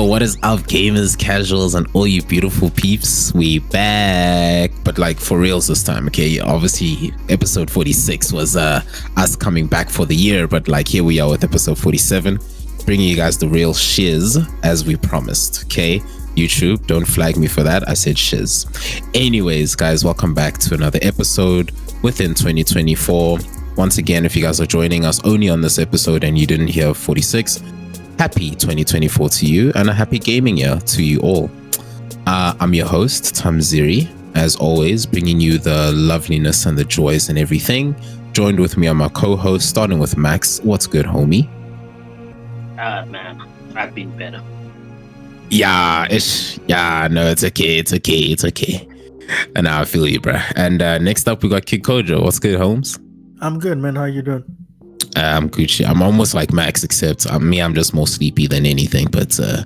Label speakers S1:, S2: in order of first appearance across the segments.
S1: Yo, what is up, gamers, casuals, and all you beautiful peeps? We back, but like for reals this time, okay? Obviously, episode 46 was us coming back for the year, but like here we are with episode 47, bringing you guys the real shiz as we promised, okay? YouTube, don't flag me for that. I said shiz. Anyways, guys, welcome back to another episode within 2024. Once again, if you guys are joining us only on this episode and you didn't hear 46, happy 2024 to you and a happy gaming year to you all. I'm your host, Thamziri, as always, bringing you the loveliness and the joys and everything. Joined with me are my co-host, starting with Max. What's good, homie?
S2: Man, I've been better.
S1: No, it's okay. And I feel you, bruh. And next up, we got Kid Kojo. What's good, Holmes?
S3: I'm good, man. How you doing?
S1: I'm Gucci. I'm almost like Max, except I'm just more sleepy than anything. But guys.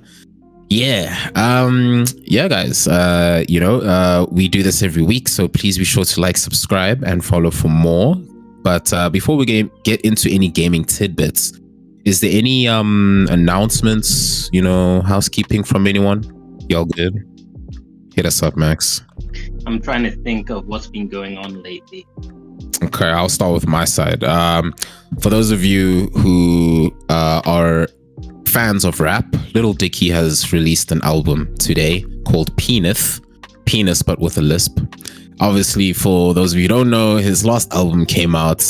S1: We do this every week, so please be sure to like, subscribe, and follow for more. But before we get into any gaming tidbits, is there any announcements? Housekeeping from anyone? Y'all good? Hit us up, Max.
S2: I'm trying to think of what's been going on lately.
S1: Okay, I'll start with my side. For those of you who are fans of rap, Lil Dicky has released an album today called Penis, but with a lisp. Obviously, for those of you who don't know, his last album came out,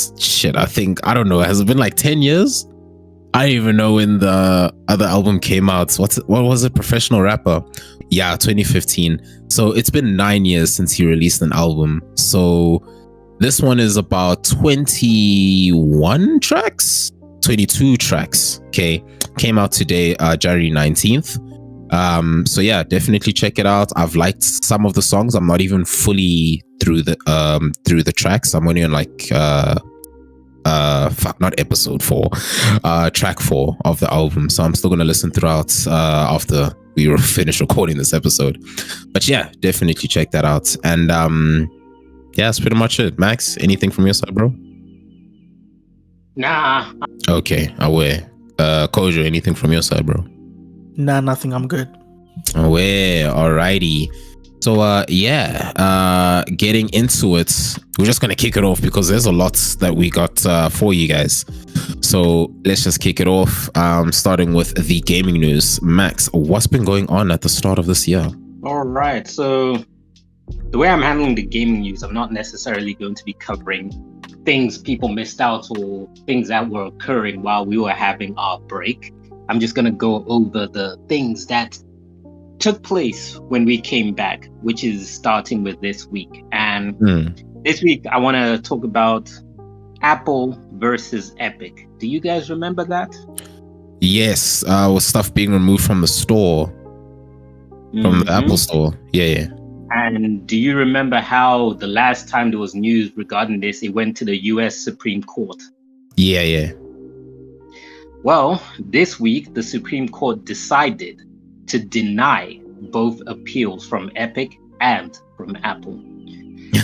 S1: I don't know, has it been like 10 years? I don't even know when the other album came out. What was it? Professional Rapper? Yeah, 2015. So it's been 9 years since he released an album. So this one is about 22 tracks. Okay, came out today, January 19th. So yeah, definitely check it out. I've liked some of the songs. I'm not even fully through the tracks. I'm only on not episode 4, track 4 of the album. So I'm still gonna listen throughout after we finish recording this episode. But yeah, definitely check that out. And yeah, that's pretty much it. Max, anything from your side, bro?
S2: Nah.
S1: Okay, aware. Kojo, anything from your side, bro?
S3: Nah, nothing. I'm good.
S1: Aware. Alrighty. So getting into it, we're just gonna kick it off because there's a lot that we got for you guys. So let's just kick it off. Starting with the gaming news. Max, what's been going on at the start of this year?
S2: All right. So the way I'm handling the gaming news, I'm not necessarily going to be covering things people missed out or things that were occurring while we were having our break. I'm just going to go over the things that took place when we came back, which is starting with this week. And this week, I want to talk about Apple versus Epic. Do you guys remember that?
S1: Yes, with stuff being removed from the store, from the Apple store. Yeah.
S2: And do you remember how the last time there was news regarding this, it went to the US Supreme Court?
S1: Yeah.
S2: Well, this week, the Supreme Court decided to deny both appeals from Epic and from Apple.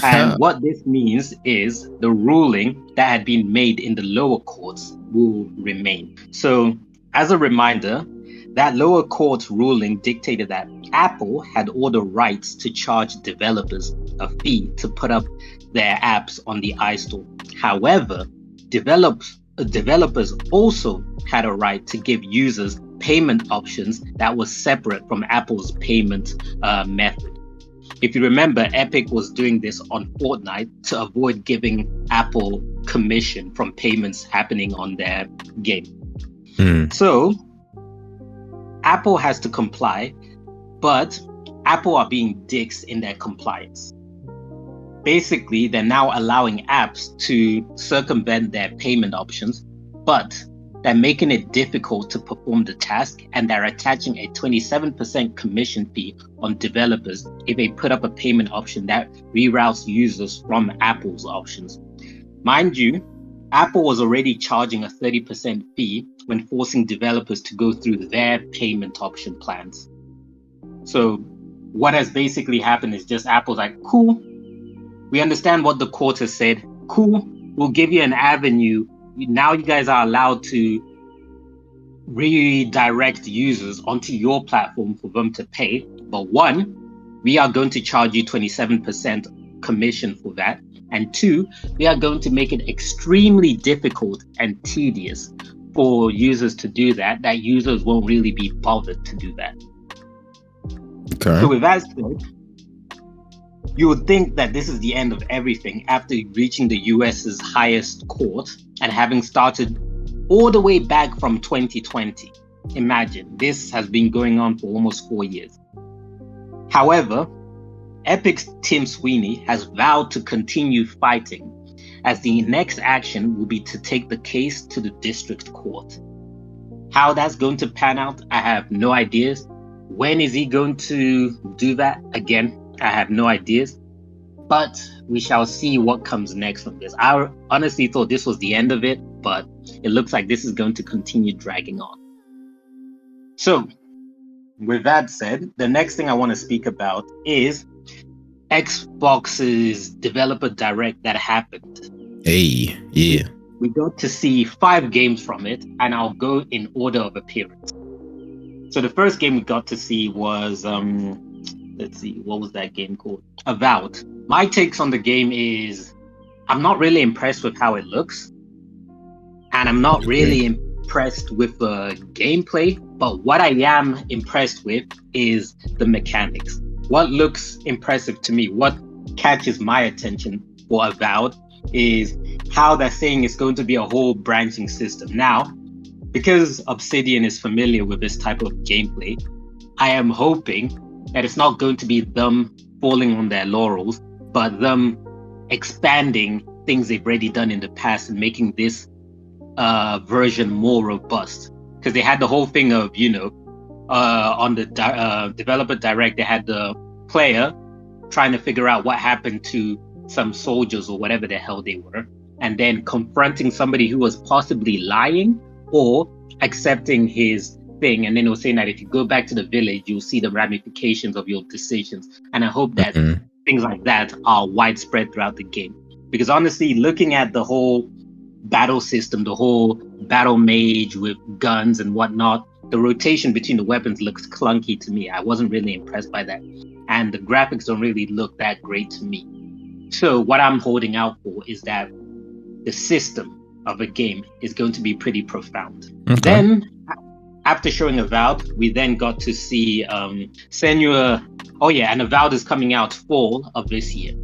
S2: And what this means is the ruling that had been made in the lower courts will remain. So, as a reminder, that lower court ruling dictated that Apple had all the rights to charge developers a fee to put up their apps on the iStore. However, developers also had a right to give users payment options that was separate from Apple's payment method. If you remember, Epic was doing this on Fortnite to avoid giving Apple commission from payments happening on their game. So Apple has to comply, but Apple are being dicks in their compliance. Basically, they're now allowing apps to circumvent their payment options, but they're making it difficult to perform the task, and they're attaching a 27% commission fee on developers if they put up a payment option that reroutes users from Apple's options. Mind you, Apple was already charging a 30% fee when forcing developers to go through their payment option plans. So what has basically happened is just Apple's like, cool, we understand what the court has said. Cool, we'll give you an avenue. Now you guys are allowed to redirect users onto your platform for them to pay. But one, we are going to charge you 27% commission for that. And two, we are going to make it extremely difficult and tedious for users to do that users won't really be bothered to do that.
S1: Okay.
S2: So with that said, you would think that this is the end of everything after reaching the US's highest court and having started all the way back from 2020. Imagine, this has been going on for almost 4 years. However, Epic's Tim Sweeney has vowed to continue fighting, as the next action will be to take the case to the district court. How that's going to pan out, I have no ideas. When is he going to do that? Again, I have no ideas. But we shall see what comes next from this. I honestly thought this was the end of it, but it looks like this is going to continue dragging on. So, with that said, the next thing I want to speak about is Xbox's Developer Direct that happened.
S1: Hey, yeah.
S2: We got to see 5 games from it, and I'll go in order of appearance. So the first game we got to see was, let's see, what was that game called? Avowed. My takes on the game is, I'm not really impressed with how it looks, and I'm not really impressed with the gameplay, but what I am impressed with is the mechanics. What looks impressive to me, what catches my attention for Avowed, is how they're saying it's going to be a whole branching system. Now, because Obsidian is familiar with this type of gameplay, I am hoping that it's not going to be them falling on their laurels, but them expanding things they've already done in the past and making this version more robust. Because they had the whole thing of, on the Developer Direct, they had the player trying to figure out what happened to some soldiers or whatever the hell they were, and then confronting somebody who was possibly lying or accepting his thing. And then it was saying that if you go back to the village, you'll see the ramifications of your decisions. And I hope that things like that are widespread throughout the game. Because honestly, looking at the whole battle system, the whole battle mage with guns and whatnot, the rotation between the weapons looks clunky to me. I wasn't really impressed by that. And the graphics don't really look that great to me. So what I'm holding out for is that the system of a game is going to be pretty profound. Okay. Then, after showing Avowed, we then got to see Senua. Oh yeah, and Avowed is coming out fall of this year.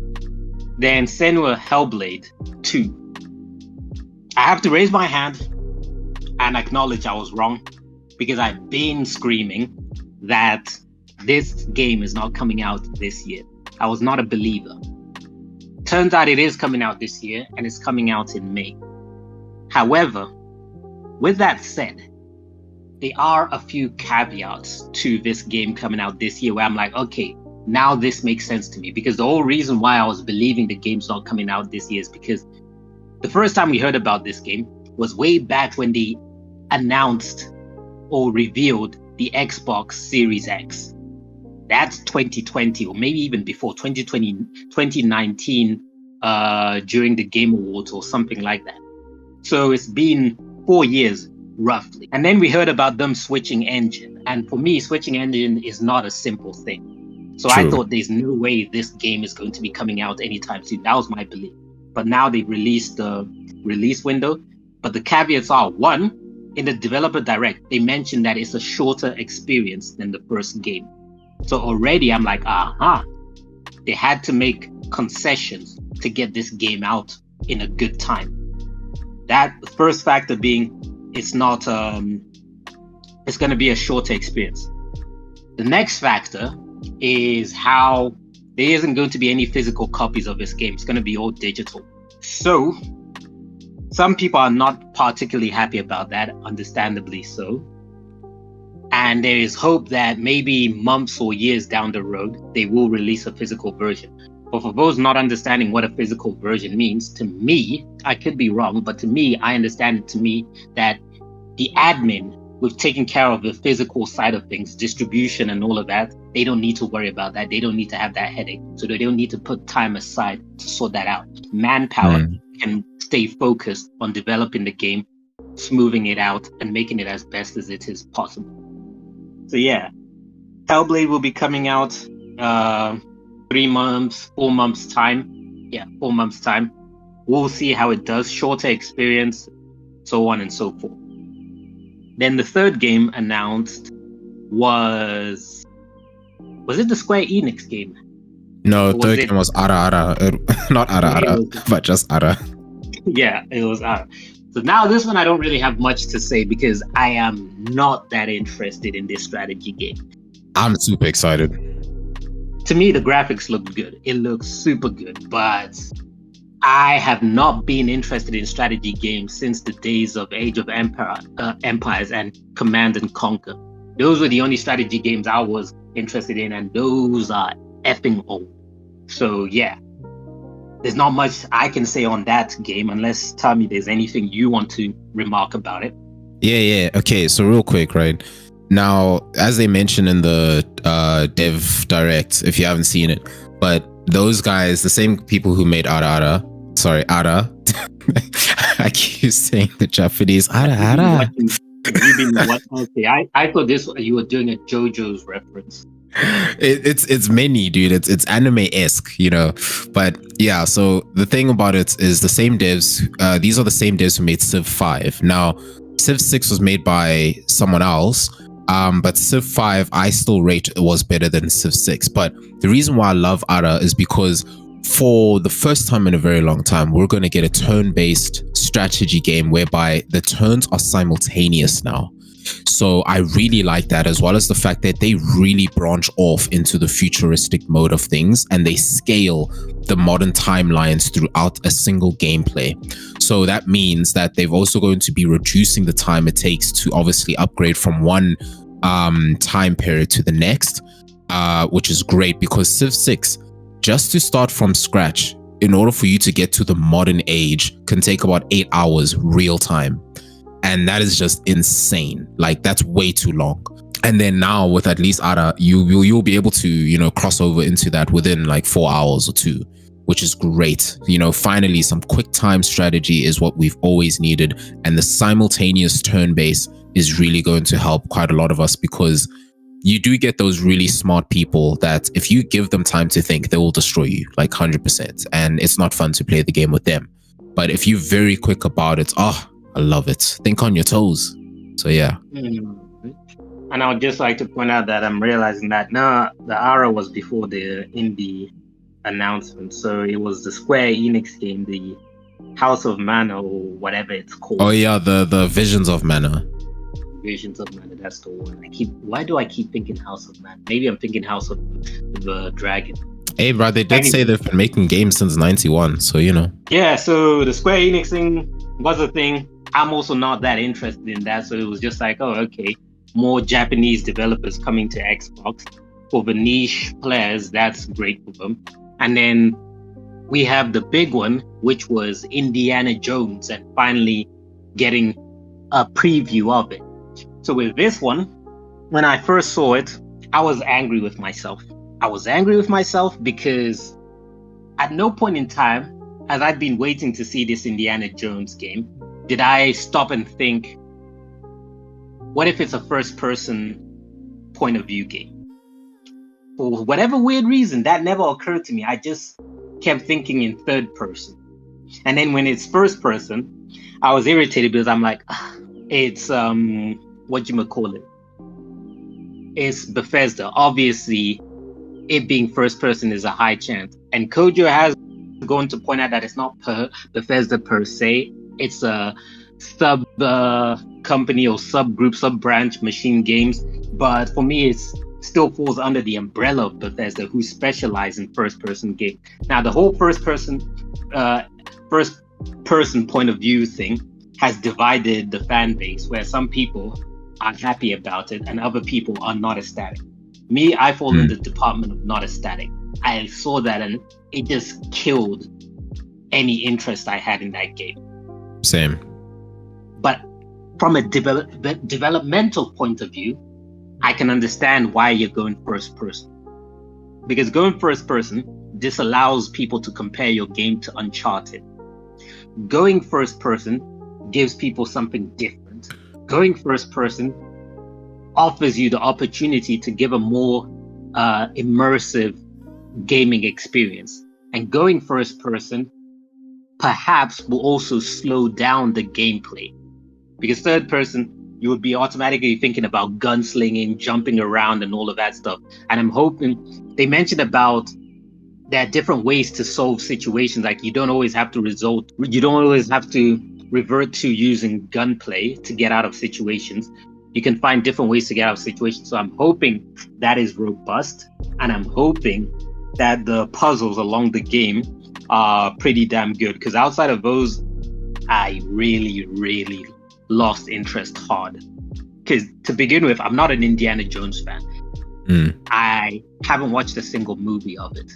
S2: Then Senua Hellblade 2. I have to raise my hand and acknowledge I was wrong, because I've been screaming that this game is not coming out this year. I was not a believer. Turns out it is coming out this year, and it's coming out in May. However, with that said, there are a few caveats to this game coming out this year where I'm like, okay, now this makes sense to me. Because the whole reason why I was believing the game's not coming out this year is because the first time we heard about this game was way back when they announced or revealed the Xbox Series X. That's 2020, or maybe even before, 2020, 2019, during the Game Awards or something like that. So it's been 4 years, roughly. And then we heard about them switching engine. And for me, switching engine is not a simple thing. So True. I thought there's no way this game is going to be coming out anytime soon. That was my belief. But now they've released the release window. But the caveats are, one, in the Developer Direct, they mentioned that it's a shorter experience than the first game. So already I'm like, they had to make concessions to get this game out in a good time. That first factor being, it's not, it's going to be a shorter experience. The next factor is how there isn't going to be any physical copies of this game. It's going to be all digital. So some people are not particularly happy about that, understandably so. And there is hope that maybe months or years down the road, they will release a physical version. But for those not understanding what a physical version means, to me, I could be wrong, but to me, I understand it to me that the admin with taking care of the physical side of things, distribution and all of that, they don't need to worry about that. They don't need to have that headache. So they don't need to put time aside to sort that out. Manpower can stay focused on developing the game smoothing it out and making it as best as it is possible. So yeah, Hellblade will be coming out 4 months time. Yeah, 4 months time. We'll see how it does. Shorter experience, so on and so forth. Then the third game announced was it the Square Enix game?
S1: No, third game was Ara. Not Ara, but just Ara.
S2: Yeah, it was Ara. So now this one I don't really have much to say because I am not that interested in this strategy game.
S1: I'm super excited.
S2: To me, the graphics look good. It looks super good, but I have not been interested in strategy games since the days of Age of Empires and Command and Conquer. Those were the only strategy games I was interested in, and those are effing old. So yeah, there's not much I can say on that game unless, Tommy, there's anything you want to remark about it.
S1: Yeah. Okay, so real quick, right? Now, as they mentioned in the Dev Direct, if you haven't seen it, but those guys, the same people who made Ara, I keep saying the Japanese Ara.
S2: Okay, I thought you were doing a JoJo's reference.
S1: It's many, dude. It's anime-esque, you know. But yeah, so the thing about it is the same devs. These are the same devs who made Civ 5. Now, Civ 6 was made by someone else. But Civ 5, I still rate it was better than Civ 6. But the reason why I love Ara is because for the first time in a very long time, we're going to get a turn-based strategy game whereby the turns are simultaneous now. So I really like that, as well as the fact that they really branch off into the futuristic mode of things and they scale the modern timelines throughout a single gameplay. So that means that they've also going to be reducing the time it takes to obviously upgrade from one time period to the next, which is great because Civ 6, just to start from scratch, in order for you to get to the modern age, can take about 8 hours real time. And that is just insane. Like, that's way too long. And then now with at least Ara, you'll be able to, you know, cross over into that within like 4 hours or 2, which is great. You know, finally, some quick time strategy is what we've always needed. And the simultaneous turn base is really going to help quite a lot of us, because you do get those really smart people that if you give them time to think, they will destroy you like 100%. And it's not fun to play the game with them. But if you're very quick about it, I love it. Think on your toes. So yeah.
S2: And I would just like to point out that I'm realizing that the Ara was before the indie announcement. So it was the Square Enix game, the House of Mana or whatever it's called.
S1: Oh yeah, the Visions of Mana.
S2: Visions of Mana, that's the one. Why do I keep thinking House of Mana? Maybe I'm thinking House of the Dragon.
S1: Hey bro, they did say they've been making games since 91, so you know.
S2: Yeah, so the Square Enix thing was a thing. I'm also not that interested in that, so it was just like, oh, okay, more Japanese developers coming to Xbox. For the niche players, that's great for them. And then we have the big one, which was Indiana Jones, and finally getting a preview of it. So with this one, when I first saw it, I was angry with myself. I was angry with myself because at no point in time, as I've been waiting to see this Indiana Jones game, did I stop and think, what if it's a first-person point of view game? For whatever weird reason, that never occurred to me. I just kept thinking in third person. And then when it's first person, I was irritated because I'm like, it's, it's Bethesda. Obviously, it being first person is a high chance. And Kojo has gone to point out that it's not Bethesda per se. It's a sub company or subgroup, sub-branch Machine Games. But for me, it still falls under the umbrella of Bethesda, who specialize in first-person games. Now, the whole first-person point of view thing has divided the fan base, where some people are happy about it and other people are not ecstatic. Me, I fall in the department of not ecstatic. I saw that and it just killed any interest I had in that game.
S1: Same.
S2: But from a developmental point of view, I can understand why you're going first person. Because going first person disallows people to compare your game to Uncharted. Going first person gives people something different. Going first person offers you the opportunity to give a more immersive gaming experience. And going first person perhaps will also slow down the gameplay. Because third person, you would be automatically thinking about gunslinging, jumping around, and all of that stuff. And I'm hoping they mentioned about there are different ways to solve situations. Like you don't always have to revert to using gunplay to get out of situations. You can find different ways to get out of situations. So I'm hoping that is robust, and I'm hoping that the puzzles along the game are pretty damn good. Because outside of those, I really, really lost interest hard. Because to begin with, I'm not an Indiana Jones fan. I haven't watched a single movie of it,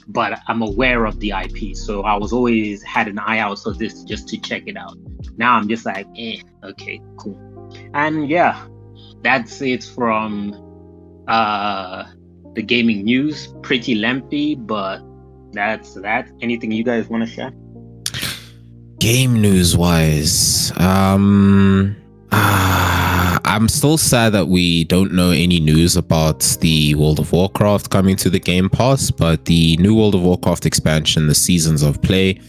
S2: but I'm aware of the IP. So I was always had an eye out for this just to check it out. Now I'm just like, okay, cool. And yeah, that's it from the gaming news. Pretty lengthy, but that's that. Anything you guys want to share?
S1: Game news wise, I'm still sad that we don't know any news about the World of Warcraft coming to the Game Pass, but the new World of Warcraft expansion, the Seasons of Play,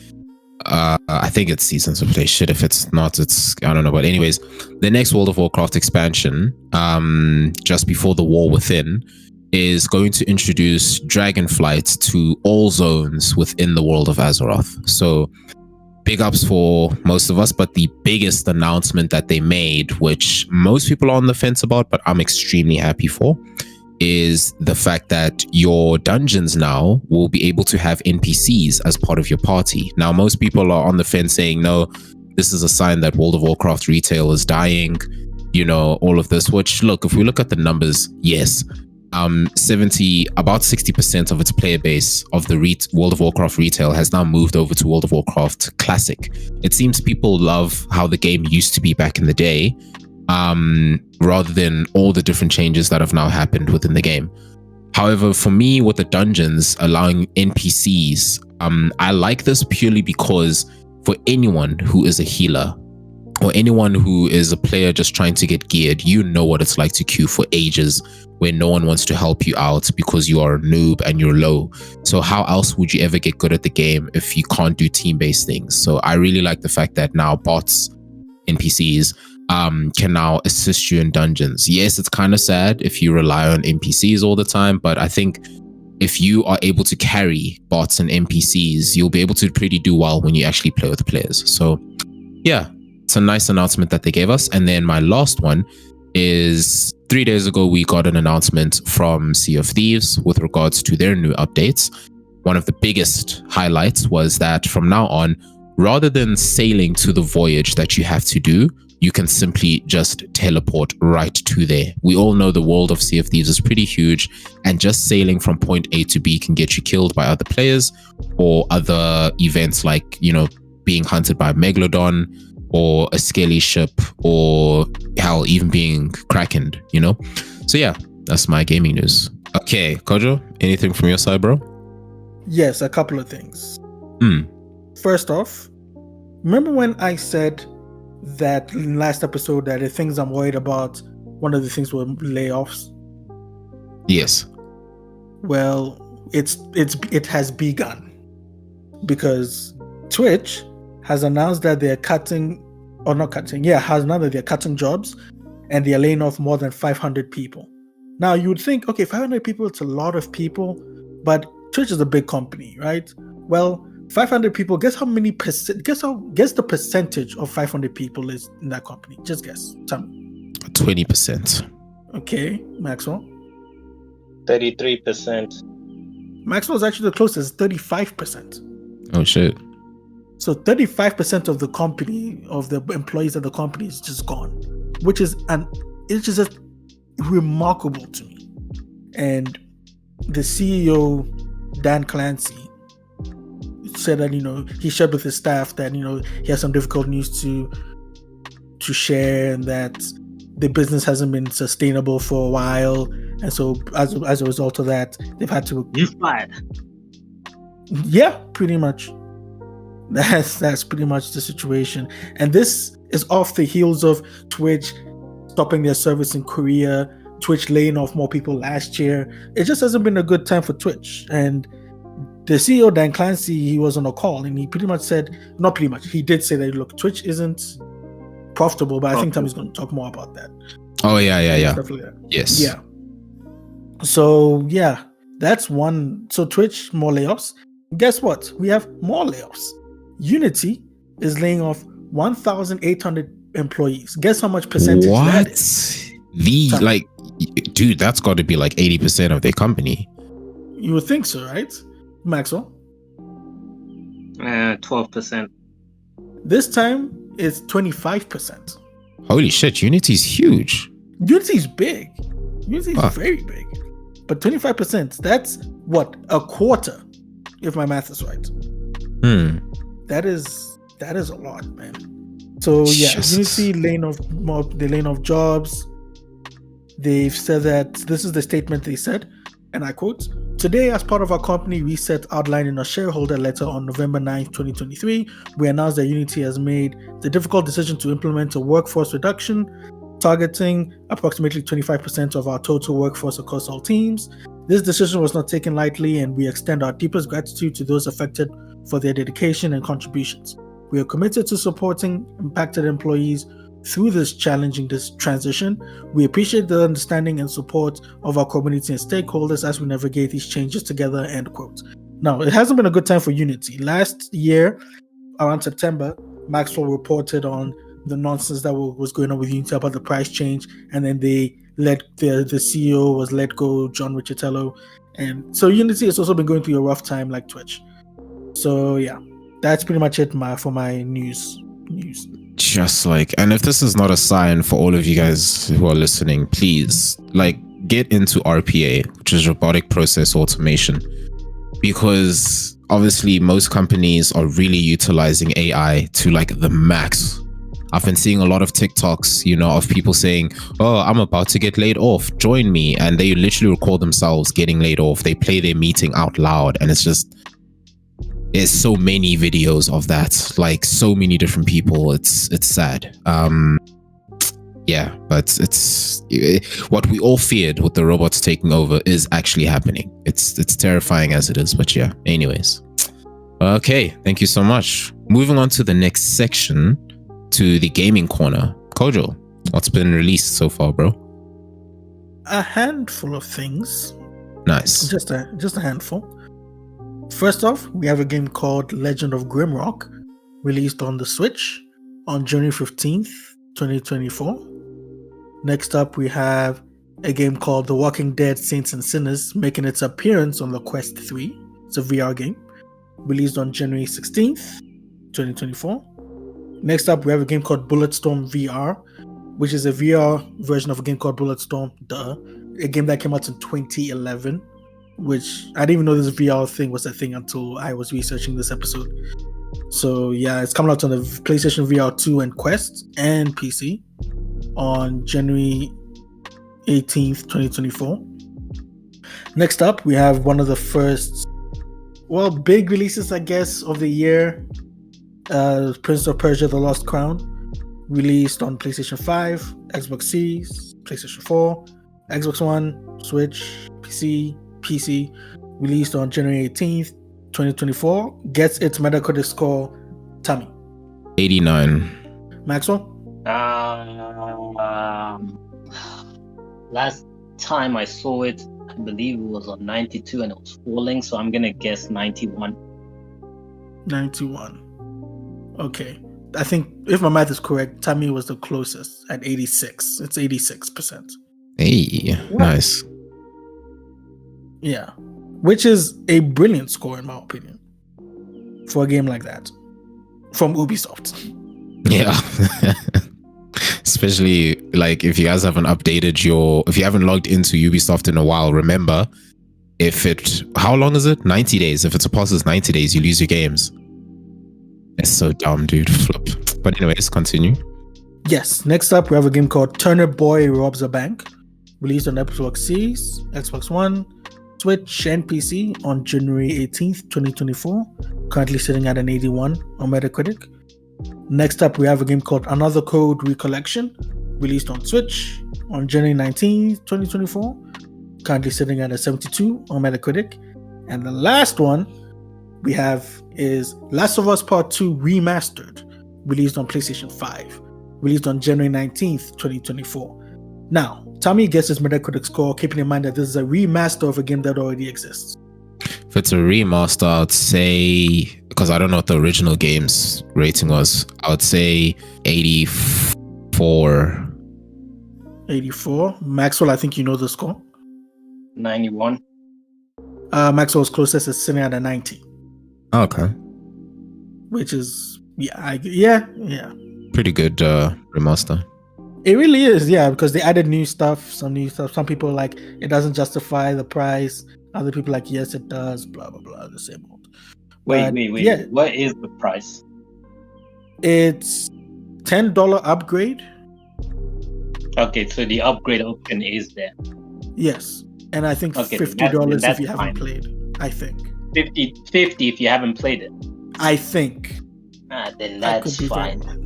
S1: I think it's Seasons of Play. Shit, if it's not, it's, I don't know. But anyways, the next World of Warcraft expansion, just before the War Within, is going to introduce Dragonflight to all zones within the world of Azeroth. So big ups for most of us, but the biggest announcement that they made, which most people are on the fence about, but I'm extremely happy for, is the fact that your dungeons now will be able to have NPCs as part of your party. Now, most people are on the fence saying, no, this is a sign that World of Warcraft retail is dying, you know, all of this, which, look, if we look at the numbers, yes, about 60% of its player base of the World of Warcraft retail has now moved over to World of Warcraft Classic. It seems people love how the game used to be back in the day, rather than all the different changes that have now happened within the game. However, for me, with the dungeons allowing NPCs, I like this purely because for anyone who is a healer or anyone who is a player just trying to get geared, you know what it's like to queue for ages where no one wants to help you out because you are a noob and you're low. So how else would you ever get good at the game if you can't do team-based things? So I really like the fact that now bots, NPCs, can now assist you in dungeons. Yes, it's kind of sad if you rely on NPCs all the time, but I think if you are able to carry bots and NPCs, you'll be able to pretty do well when you actually play with players. So yeah, it's a nice announcement that they gave us. And then my last one is 3 days ago, we got an announcement from Sea of Thieves with regards to their new updates. One of the biggest highlights was that from now on, rather than sailing to the voyage that you have to do, you can simply just teleport right to there. We all know the world of Sea of Thieves is pretty huge, and just sailing from point A to B can get you killed by other players or other events like, you know, being hunted by a Megalodon or a scaly ship, or hell, even being krakened, you know? So yeah, that's my gaming news. Okay, Kojo, anything from your side, bro?
S3: Yes, a couple of things. First off, remember when I said that in last episode that the things I'm worried about, one of the things were layoffs?
S1: Yes.
S3: Well, it has begun, because Twitch has announced that they're has announced that they're cutting jobs and they're laying off more than 500 people. Now you would think, okay, 500 people, it's a lot of people, but Twitch is a big company, right? Well, 500 people, guess the percentage of 500 people is in that company? Just guess. Tell me.
S1: 20%.
S3: Okay, Maxwell.
S4: 33%.
S3: Maxwell's actually the closest, 35%.
S1: Oh shit.
S3: So 35% of the company, of the employees of the company, is just gone, which is just remarkable to me. And the CEO, Dan Clancy, said that, you know, he shared with his staff that, you know, he has some difficult news to share, and that the business hasn't been sustainable for a while, and so as a result of that, they've had to.
S2: You fired.
S3: Yeah, pretty much. That's pretty much the situation. And this is off the heels of Twitch stopping their service in Korea, Twitch laying off more people last year. It just hasn't been a good time for Twitch. And the CEO, Dan Clancy, he was on a call and he pretty much said, not pretty much, he did say that, look, Twitch isn't profitable, but I think Tommy's going to talk more about that.
S1: Oh, yeah.
S3: Stuff like that.
S1: Yes.
S3: Yeah. So, yeah, that's one. So, Twitch, more layoffs. Guess what? We have more layoffs. Unity is laying off 1,800 employees. Guess how much percentage that is?
S1: Dude, that's got to be like 80% of their company.
S3: You would think so, right? Maxwell?
S2: 12%.
S3: This time, it's 25%.
S1: Holy shit, Unity's huge.
S3: Unity's big. Unity's very big. But 25%, that's what? A quarter, if my math is right. That is a lot, man. So yeah,
S1: Jesus.
S3: Unity laying off jobs. They've said that this is the statement they said, and I quote, "Today, as part of our company reset outlined in a shareholder letter on November 9th, 2023, we announced that Unity has made the difficult decision to implement a workforce reduction targeting approximately 25% of our total workforce across all teams. This decision was not taken lightly, and we extend our deepest gratitude to those affected for their dedication and contributions. We are committed to supporting impacted employees through this challenging transition. We appreciate the understanding and support of our community and stakeholders as we navigate these changes together," end quote. Now, it hasn't been a good time for Unity. Last year, around September, Maxwell reported on the nonsense that was going on with Unity about the price change, and then the CEO was let go, John Riccitello, and so Unity has also been going through a rough time like Twitch. So yeah, that's pretty much it for my news.
S1: Just like, and if this is not a sign for all of you guys who are listening, please get into RPA, which is robotic process automation, because obviously most companies are really utilizing AI to the max. I've been seeing a lot of TikToks, of people saying, "Oh, I'm about to get laid off, join me," and they literally record themselves getting laid off. They play their meeting out loud, and there's so many videos of that, so many different people. It's sad. Yeah, but it's what we all feared with the robots taking over is actually happening. It's terrifying as it is, but yeah. Anyways, okay, thank you so much. Moving on to the next section, to the gaming corner. Kojo, what's been released so far, bro?
S3: A handful of things.
S1: Nice.
S3: Just a handful. First off, we have a game called Legend of Grimrock, released on the Switch on January 15th, 2024. Next up, we have a game called The Walking Dead Saints and Sinners, making its appearance on the Quest 3. It's a VR game, released on January 16th, 2024. Next up, we have a game called Bulletstorm VR, which is a VR version of a game called Bulletstorm, a game that came out in 2011, which I didn't even know this VR thing was a thing until I was researching this episode. So yeah, it's coming out on the PlayStation VR 2 and Quest and PC on January 18th, 2024. Next up, we have one of the first, big releases, I guess, of the year. Prince of Persia: The Lost Crown, released on PlayStation 5, Xbox Series, PlayStation 4, Xbox One, Switch, PC, released on January 18th, 2024, gets its Metacritic score, Tommy.
S1: 89.
S3: Maxwell?
S2: Last time I saw it, I believe it was on 92 and it was falling, so I'm gonna guess 91.
S3: 91. Okay. I think if my math is correct, Tommy was the closest at 86. It's 86%.
S1: Hey, nice.
S3: Yeah. Which is a brilliant score in my opinion for a game like that from Ubisoft.
S1: Yeah. Especially if you guys haven't if you haven't logged into Ubisoft in a while, remember, how long is it? 90 days. If it surpasses 90 days, you lose your games. It's so dumb, dude. Flip. But anyways, continue.
S3: Yes. Next up, we have a game called Turner Boy Robs a Bank, released on Xbox Series, Xbox One, Switch, and PC on January 18th, 2024. Currently sitting at an 81 on Metacritic. Next up, we have a game called Another Code Recollection, released on Switch on January 19th, 2024. Currently sitting at a 72 on Metacritic. And the last one we have is Last of Us Part 2 Remastered, released on PlayStation 5, released on January 19th, 2024. Now, tell me guess his Metacritic score, keeping in mind that this is a remaster of a game that already exists.
S1: If it's a remaster, I'd say, because I don't know what the original game's rating was, I would say 84.
S3: 84. Maxwell, I think you know the score.
S2: 91.
S3: Maxwell's closest is sitting at a 90.
S1: Okay.
S3: Which is, yeah.
S1: Pretty good remaster.
S3: It really is, yeah, because they added new stuff, some new stuff. Some people like, it doesn't justify the price. Other people like, yes, it does, blah, blah, blah, the same old.
S2: Wait.
S3: Yeah.
S2: What is the price?
S3: It's $10 upgrade.
S2: Okay, so the upgrade option is there.
S3: Yes. And I think
S2: Okay,
S3: $50
S2: that's
S3: if you haven't
S2: fine.
S3: played. I think.
S2: 50 if you haven't played it.
S3: I think.
S2: Then
S3: I
S2: that's
S3: could be
S2: fine.
S3: wrong.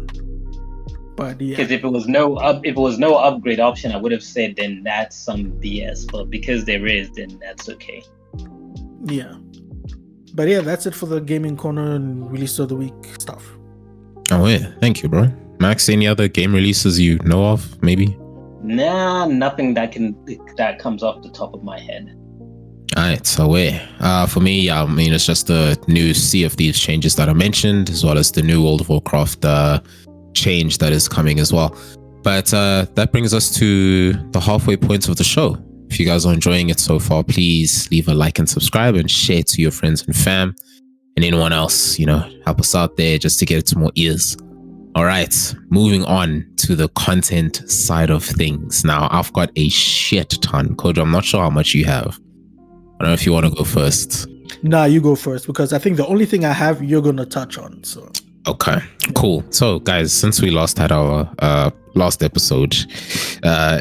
S3: But yeah.
S2: Because if it was no upgrade option, I would have said then that's some BS. But because there is, then that's okay.
S3: Yeah. But yeah, that's it for the gaming corner and release of the week stuff.
S1: Oh yeah, thank you, bro. Max, any other game releases you know of, maybe?
S2: Nah, nothing that comes off the top of my head.
S1: Alright, so for me, I mean, it's just the new Sea of Thieves changes that I mentioned, as well as the new World of Warcraft change that is coming as well. But that brings us to the halfway point of the show. If you guys are enjoying it so far, please leave a like and subscribe and share to your friends and fam and anyone else, help us out there just to get it to more ears. All right, moving on to the content side of things. Now, I've got a shit ton. Kojo, I'm not sure how much you have. I don't know if you want to go first.
S3: Nah, you go first, because I think the only thing I have you're going to touch on. So.
S1: Okay, cool. So, guys, since we last had our last episode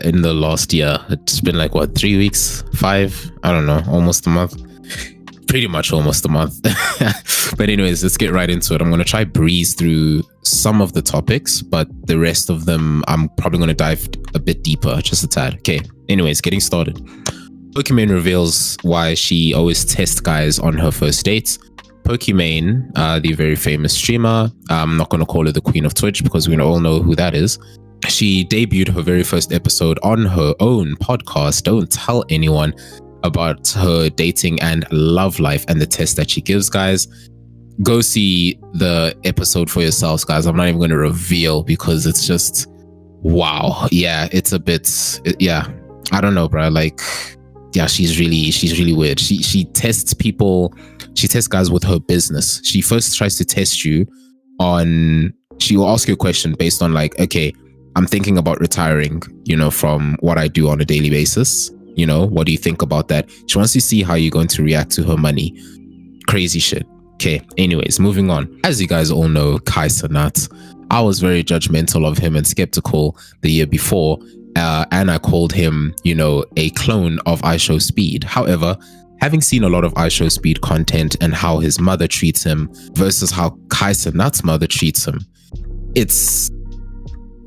S1: in the last year, it's been like, 3 weeks? 5? I don't know, almost a month. Pretty much almost a month. But anyways, let's get right into it. I'm going to try breeze through some of the topics, but the rest of them, I'm probably going to dive a bit deeper, just a tad. Okay, anyways, getting started. Pokimane reveals why she always tests guys on her first dates. Pokimane, the very famous streamer, I'm not going to call her the queen of Twitch because we all know who that is. She debuted her very first episode on her own podcast. Don't tell anyone about her dating and love life and the test that she gives, guys. Go see the episode for yourselves, guys. I'm not even going to reveal because it's just wow. Yeah, it's a bit I don't know, bro. Like, yeah, she's really weird. She tests people. She tests guys with her business. She first tries to test you on, she will ask you a question based on like, okay, I'm thinking about retiring, from what I do on a daily basis. What do you think about that? She wants to see how you're going to react to her money. Crazy shit. Okay, anyways, moving on. As you guys all know, Kai Cenat, I was very judgmental of him and skeptical the year before. And I called him, a clone of iShowSpeed. However, having seen a lot of iShowSpeed content and how his mother treats him versus how Kai Cenat's mother treats him, it's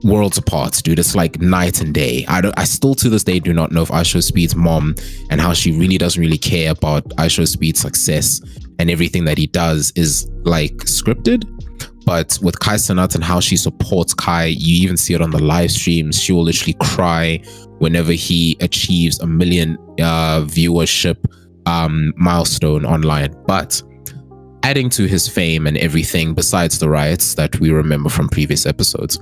S1: worlds apart, dude. It's like night and day. I still to this day do not know if iShowSpeed's mom and how she really doesn't really care about iShowSpeed's success and everything that he does is like scripted. But with Kai Cenat and how she supports Kai, you even see it on the live streams. She will literally cry whenever he achieves 1 million viewership milestone online. But adding to his fame and everything, besides the riots that we remember from previous episodes,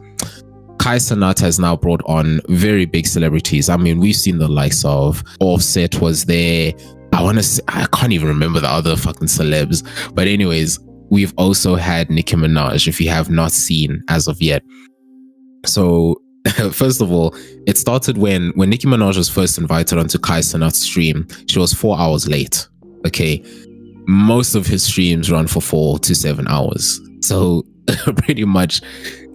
S1: Kai Cenat has now brought on very big celebrities. I mean, we've seen the likes of Offset was there. I can't even remember the other fucking celebs. But anyways, we've also had Nicki Minaj, if you have not seen as of yet. So first of all, it started when Nicki Minaj was first invited onto Kai Cenat's stream. She was 4 hours late. Okay. Most of his streams run for 4 to 7 hours. So pretty much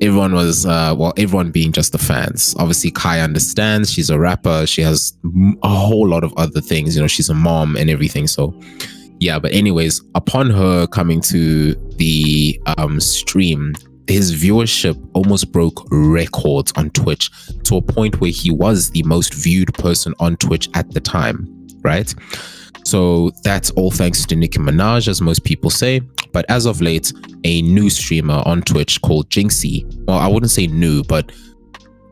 S1: everyone was, everyone being just the fans. Obviously, Kai understands. She's a rapper. She has a whole lot of other things. She's a mom and everything. So yeah, but anyways, upon her coming to the stream, his viewership almost broke records on Twitch, to a point where he was the most viewed person on Twitch at the time, right? So that's all thanks to Nicki Minaj, as most people say. But as of late, a new streamer on Twitch called Jinxie, well, I wouldn't say new, but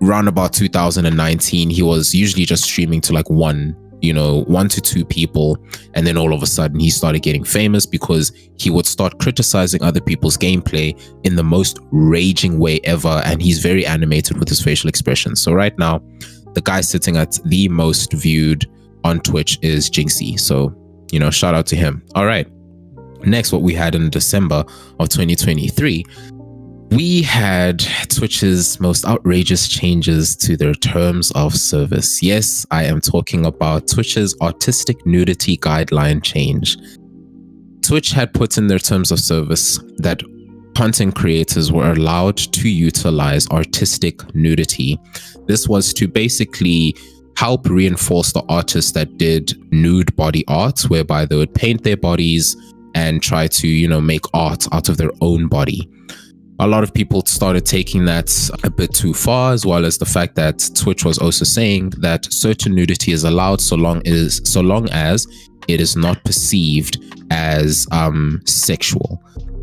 S1: around about 2019, he was usually just streaming to like one to two people, and then all of a sudden he started getting famous because he would start criticizing other people's gameplay in the most raging way ever, and he's very animated with his facial expressions. So right now, the guy sitting at the most viewed on Twitch is Jinxie. So, shout out to him. All right. Next, what we had in December of 2023, we had Twitch's most outrageous changes to their terms of service. Yes, I am talking about Twitch's artistic nudity guideline change. Twitch had put in their terms of service that content creators were allowed to utilize artistic nudity. This was to basically help reinforce the artists that did nude body art, whereby they would paint their bodies and try to, make art out of their own body. A lot of people started taking that a bit too far, as well as the fact that Twitch was also saying that certain nudity is allowed so long as it is not perceived as sexual.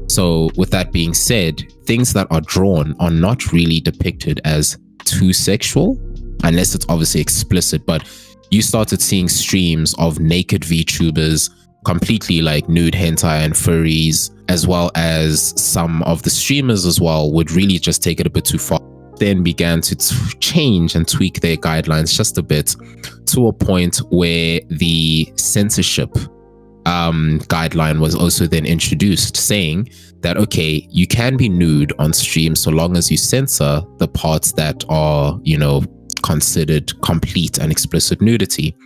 S1: So with that being said, things that are drawn are not really depicted as too sexual, unless it's obviously explicit. But you started seeing streams of naked VTubers, completely like nude hentai and furries, as well as some of the streamers as well would really just take it a bit too far. Then began to change and tweak their guidelines just a bit, to a point where the censorship guideline was also then introduced, saying that, okay, you can be nude on stream so long as you censor the parts that are, considered complete and explicit nudity.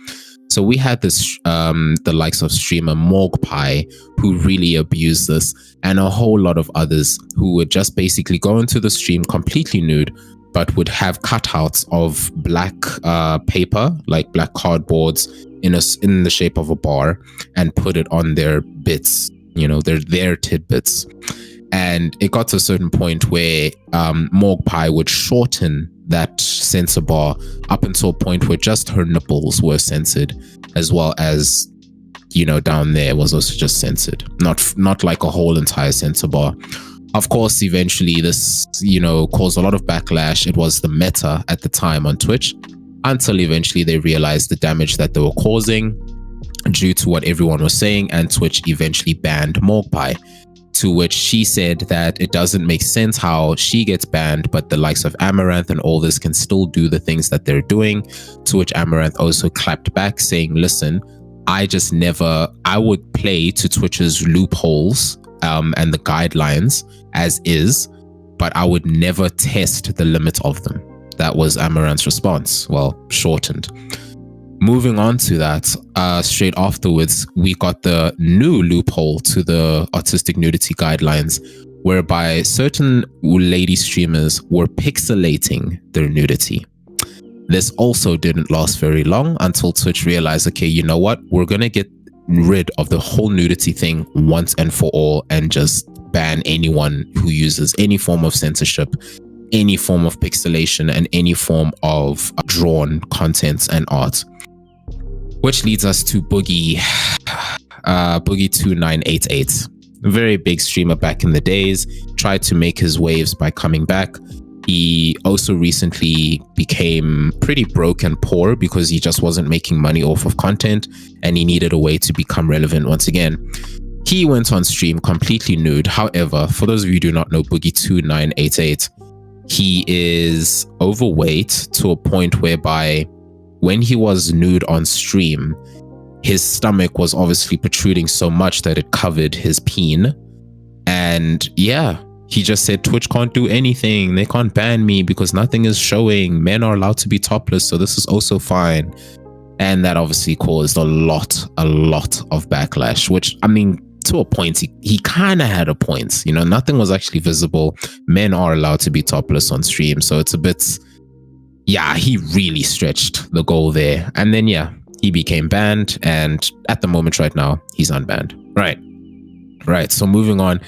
S1: So we had this, the likes of streamer Morgpie, who really abused this, and a whole lot of others who would just basically go into the stream completely nude, but would have cutouts of black paper, like black cardboards in the shape of a bar, and put it on their bits, their tidbits. And it got to a certain point where Morgpie would shorten that censor bar up until a point where just her nipples were censored, as well as, down there was also just censored, not like a whole entire censor bar. Of course, eventually this, caused a lot of backlash. It was the meta at the time on Twitch, until eventually they realized the damage that they were causing due to what everyone was saying, and Twitch eventually banned Morgpie. To which she said that it doesn't make sense how she gets banned, but the likes of Amaranth and all this can still do the things that they're doing. To which Amaranth also clapped back, saying, listen, I would play to Twitch's loopholes and the guidelines as is, but I would never test the limit of them. That was Amaranth's response, well, shortened. Moving on to that, straight afterwards, we got the new loophole to the artistic nudity guidelines, whereby certain lady streamers were pixelating their nudity. This also didn't last very long until Twitch realized, okay, you know what? We're going to get rid of the whole nudity thing once and for all, and just ban anyone who uses any form of censorship, any form of pixelation, and any form of drawn content and art. Which leads us to Boogie 2988. A very big streamer back in the days, tried to make his waves by coming back. He also recently became pretty broke and poor because he just wasn't making money off of content, and he needed a way to become relevant once again. He went on stream completely nude. However, for those of you who do not know Boogie 2988, he is overweight to a point whereby when he was nude on stream, his stomach was obviously protruding so much that it covered his peen. And yeah, he just said, Twitch can't do anything. They can't ban me because nothing is showing. Men are allowed to be topless, so this is also fine. And that obviously caused a lot of backlash, which, I mean, to a point, he kind of had a point. Nothing was actually visible. Men are allowed to be topless on stream, so it's a bit... yeah, he really stretched the goal there. And then, yeah, he became banned. And at the moment right now, he's unbanned. Right. So moving on.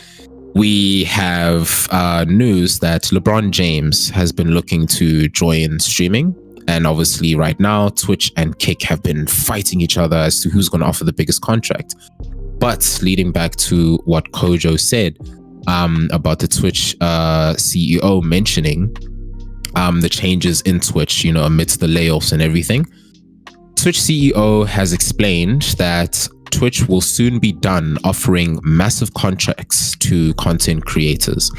S1: we have news that LeBron James has been looking to join streaming. And obviously right now, Twitch and Kick have been fighting each other as to who's going to offer the biggest contract. But leading back to what Kojo said about the Twitch CEO mentioning the changes in Twitch, you know, amidst the layoffs and everything, Twitch CEO has explained that Twitch will soon be done offering massive contracts to content creators.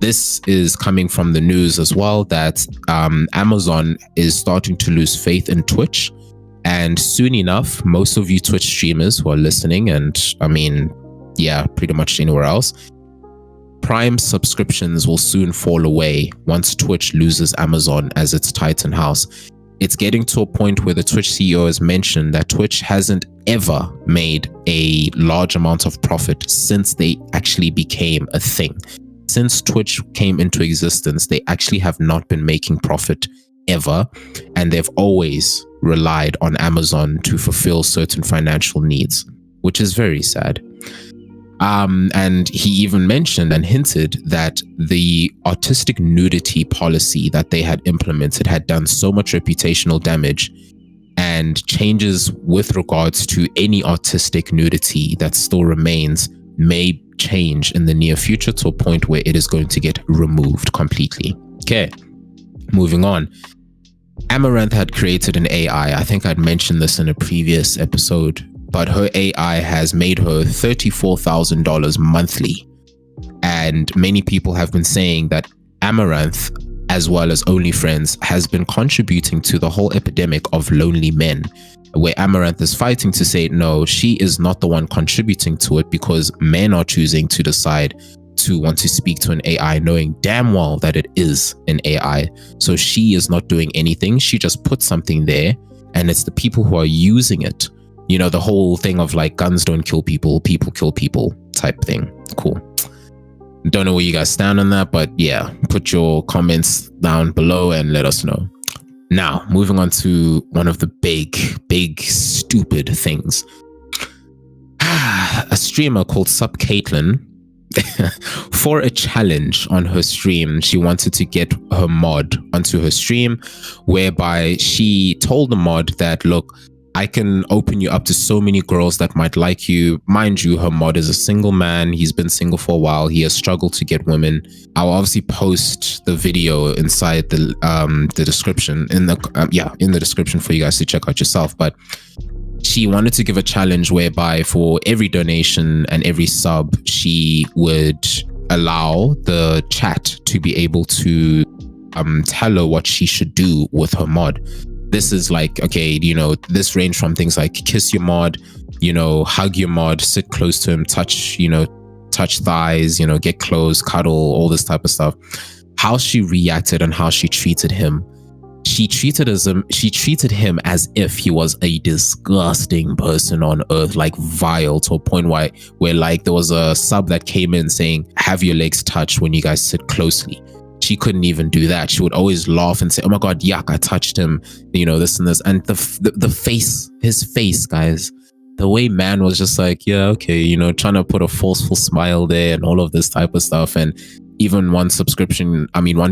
S1: This is coming from the news as well that Amazon is starting to lose faith in Twitch. And soon enough, most of you Twitch streamers who are listening, and I mean, yeah, pretty much anywhere else, Prime subscriptions will soon fall away once Twitch loses Amazon as its Titan house. It's getting to a point where the Twitch CEO has mentioned that Twitch hasn't ever made a large amount of profit since they actually became a thing. Since Twitch came into existence, they actually have not been making profit ever, and they've always relied on Amazon to fulfill certain financial needs, which is very sad. And he even mentioned and hinted that the artistic nudity policy that they had implemented had done so much reputational damage, and changes with regards to any artistic nudity that still remains may change in the near future to a point where it is going to get removed completely. Okay, moving on. Amaranth had created an AI. I think I'd mentioned this in a previous episode, but her AI has made her $34,000 monthly. And many people have been saying that Amaranth, as well as OnlyFriends, has been contributing to the whole epidemic of lonely men, where Amaranth is fighting to say, no, she is not the one contributing to it, because men are choosing to decide to want to speak to an AI, knowing damn well that it is an AI. So she is not doing anything. She just put something there, and it's the people who are using it. You know, the whole thing of like, guns don't kill people, people kill people type thing. Cool. Don't know where you guys stand on that, but yeah, put your comments down below and let us know. Now, moving on to one of the big, stupid things. A streamer called Sup Caitlin, for a challenge on her stream, she wanted to get her mod onto her stream, whereby she told the mod that, look, I can open you up to so many girls that might like you. Mind you, her mod is a single man. He's been single for a while. He has struggled to get women. I'll obviously post the video inside the description, in the description for you guys to check out yourself. But she wanted to give a challenge whereby for every donation and every sub, she would allow the chat to be able to tell her what she should do with her mod. This is like, okay, you know, this range from things like kiss your mod, you know, hug your mod, sit close to him, touch thighs, you know, get close, cuddle, all this type of stuff. How she reacted and how she treated him. She treated him as if he was a disgusting person on earth, like vile, to a point where like there was a sub that came in saying, have your legs touch when you guys sit closely. She couldn't even do that. She would always laugh and say, oh my God, yuck, I touched him, you know, this and this. And the face, his face, guys, the way man was just like, yeah, okay, you know, trying to put a forceful smile there and all of this type of stuff. And even one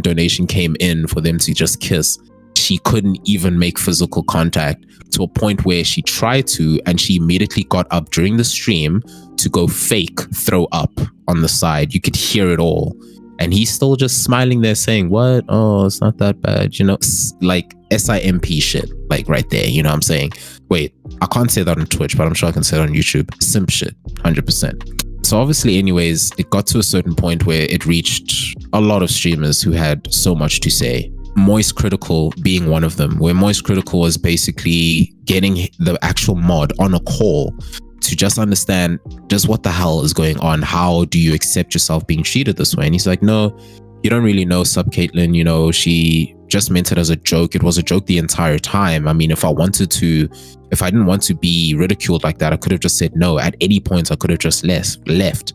S1: donation came in for them to just kiss. She couldn't even make physical contact, to a point where she tried to, and she immediately got up during the stream to go fake throw up on the side. You could hear it all. And he's still just smiling there saying, what? Oh, it's not that bad. You know, like SIMP shit, like right there. You know what I'm saying? Wait, I can't say that on Twitch, but I'm sure I can say it on YouTube. Simp shit, 100%. So obviously, anyways, it got to a certain point where it reached a lot of streamers who had so much to say. Moist Critical being one of them, where Moist Critical was basically getting the actual mod on a call to just understand just what the hell is going on. How do you accept yourself being treated this way? And he's like, no, you don't really know Sup Caitlin. You know, she just meant it as a joke. It was a joke the entire time. I mean, if I didn't want to be ridiculed like that, I could have just said no. At any point, I could have just left.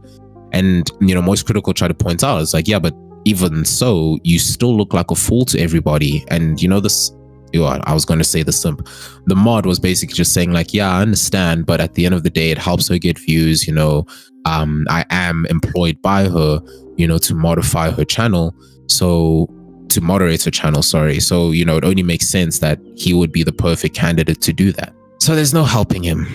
S1: And, you know, Moist Critical tried to point out, it's like, yeah, but even so, you still look like a fool to everybody. And, you know, this I was going to say the simp. The mod was basically just saying like, yeah, I understand, but at the end of the day, it helps her get views. I am employed by her, to modify her channel. So to moderate her channel, sorry. So, it only makes sense that he would be the perfect candidate to do that. So there's no helping him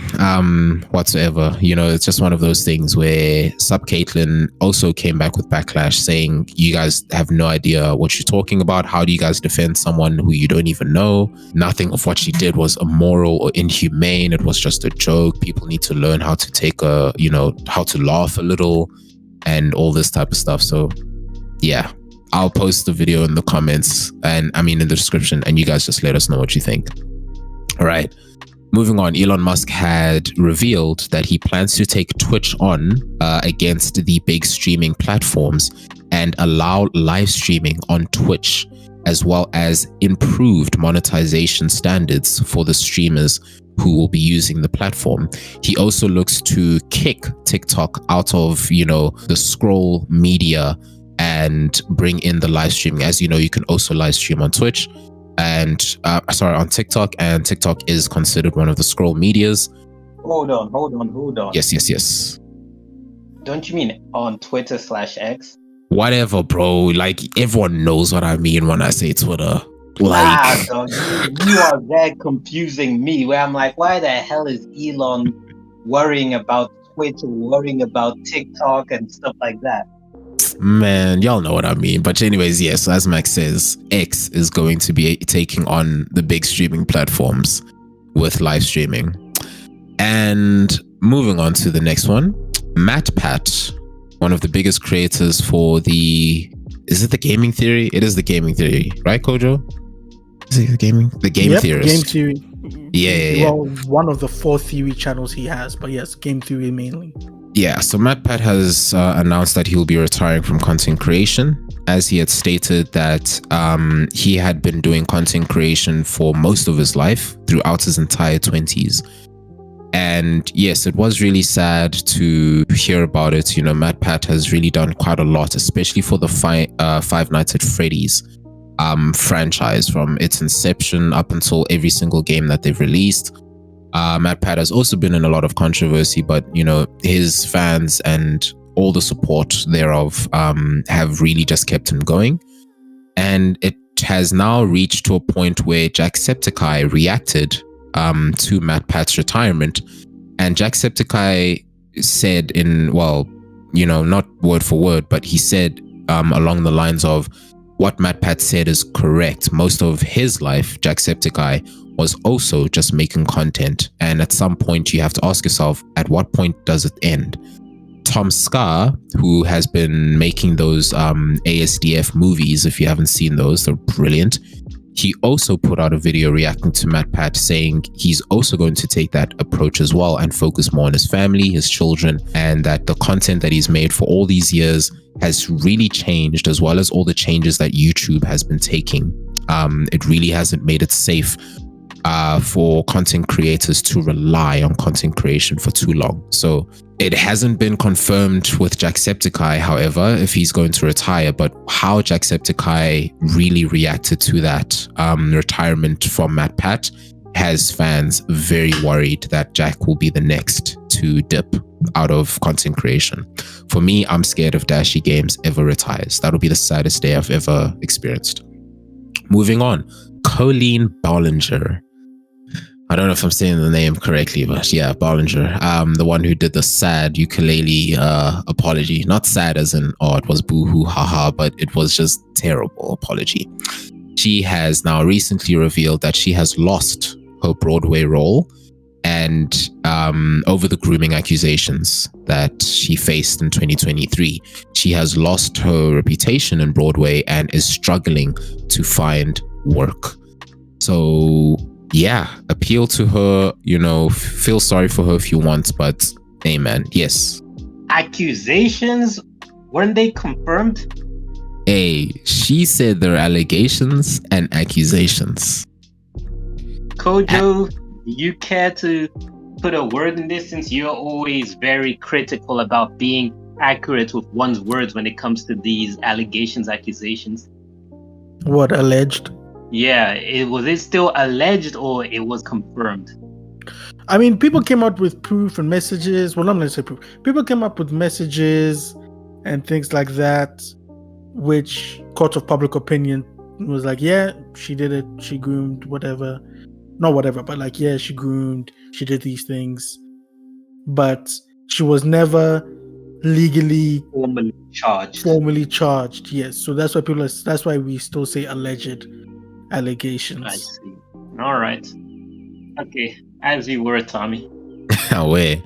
S1: whatsoever. It's just one of those things where Sub Caitlyn also came back with backlash saying, you guys have no idea what you're talking about. How do you guys defend someone who you don't even know? Nothing of what she did was immoral or inhumane. It was just a joke. People need to learn how to how to laugh a little and all this type of stuff. So yeah, I'll post the video in the comments in the description, and you guys just let us know what you think. All right. Moving on, Elon Musk had revealed that he plans to take Twitch on against the big streaming platforms and allow live streaming on Twitch, as well as improved monetization standards for the streamers who will be using the platform. He also looks to kick TikTok out of, the scroll media and bring in the live streaming. As you know, you can also live stream on Twitch and on TikTok, and TikTok is considered one of the scroll medias.
S2: Hold on.
S1: Yes.
S2: Don't you mean on Twitter/X?
S1: Whatever, bro. Like, everyone knows what I mean when I say Twitter. Like,
S2: dog, you are there confusing me, where I'm like, why the hell is Elon worrying about Twitter, worrying about TikTok and stuff like that?
S1: Man, y'all know what I mean. But anyways, yes, as Max says, X is going to be taking on the big streaming platforms with live streaming. And moving on to the next one, MatPat, one of the biggest creators for is it the gaming theory? It is the gaming theory, right, Kojo? Is it the game theorist?
S3: Game theory.
S1: Yeah.
S3: Well, one of the 4 theory channels he has, but yes, game theory mainly.
S1: Yeah, so MatPat has announced that he will be retiring from content creation, as he had stated that he had been doing content creation for most of his life, throughout his entire 20s. And yes, it was really sad to hear about it. MatPat has really done quite a lot, especially for the Five Nights at Freddy's franchise, from its inception up until every single game that they've released. MatPat has also been in a lot of controversy, but his fans and all the support thereof have really just kept him going. And it has now reached to a point where Jacksepticeye reacted to MatPat's retirement, and Jacksepticeye said not word for word, but he said along the lines of, what MatPat said is correct. Most of his life, Jacksepticeye was also just making content, and at some point you have to ask yourself, at what point does it end? Tom Scar, who has been making those ASDF movies, if you haven't seen those, they're brilliant. He also put out a video reacting to MatPat, saying he's also going to take that approach as well and focus more on his family, his children, and that the content that he's made for all these years has really changed, as well as all the changes that YouTube has been taking. It really hasn't made it safe for content creators to rely on content creation for too long. So it hasn't been confirmed with Jacksepticeye, however, if he's going to retire, but how Jacksepticeye really reacted to that retirement from MatPat has fans very worried that Jack will be the next to dip out of content creation. For me, I'm scared if Dashy Games ever retires. That'll be the saddest day I've ever experienced. Moving on, Colleen Bollinger. I don't know if I'm saying the name correctly, but yeah, Bollinger, the one who did the sad ukulele apology. Not sad as in, oh, it was boo-hoo, haha, but it was just terrible apology. She has now recently revealed that she has lost her Broadway role, and over the grooming accusations that she faced in 2023, she has lost her reputation in Broadway and is struggling to find work. So yeah, appeal to her, feel sorry for her if you want, but hey man, yes.
S2: Accusations? Weren't they confirmed?
S1: Hey, she said there are allegations and accusations.
S2: Kojo, do you care to put a word in this, since you're always very critical about being accurate with one's words when it comes to these allegations, accusations?
S3: What, alleged?
S2: Was it still alleged or it was confirmed?
S3: I mean, people came out with proof and messages. Well, I'm not going to say proof. People came up with messages and things like that, which court of public opinion was like, yeah, she did it. She groomed, whatever. Not whatever, but like, yeah, she groomed. She did these things. But she was never legally formally charged. Yes. So that's why that's why we still say alleged allegations.
S2: I see. All right. Okay. As you were, Tommy.
S1: Away.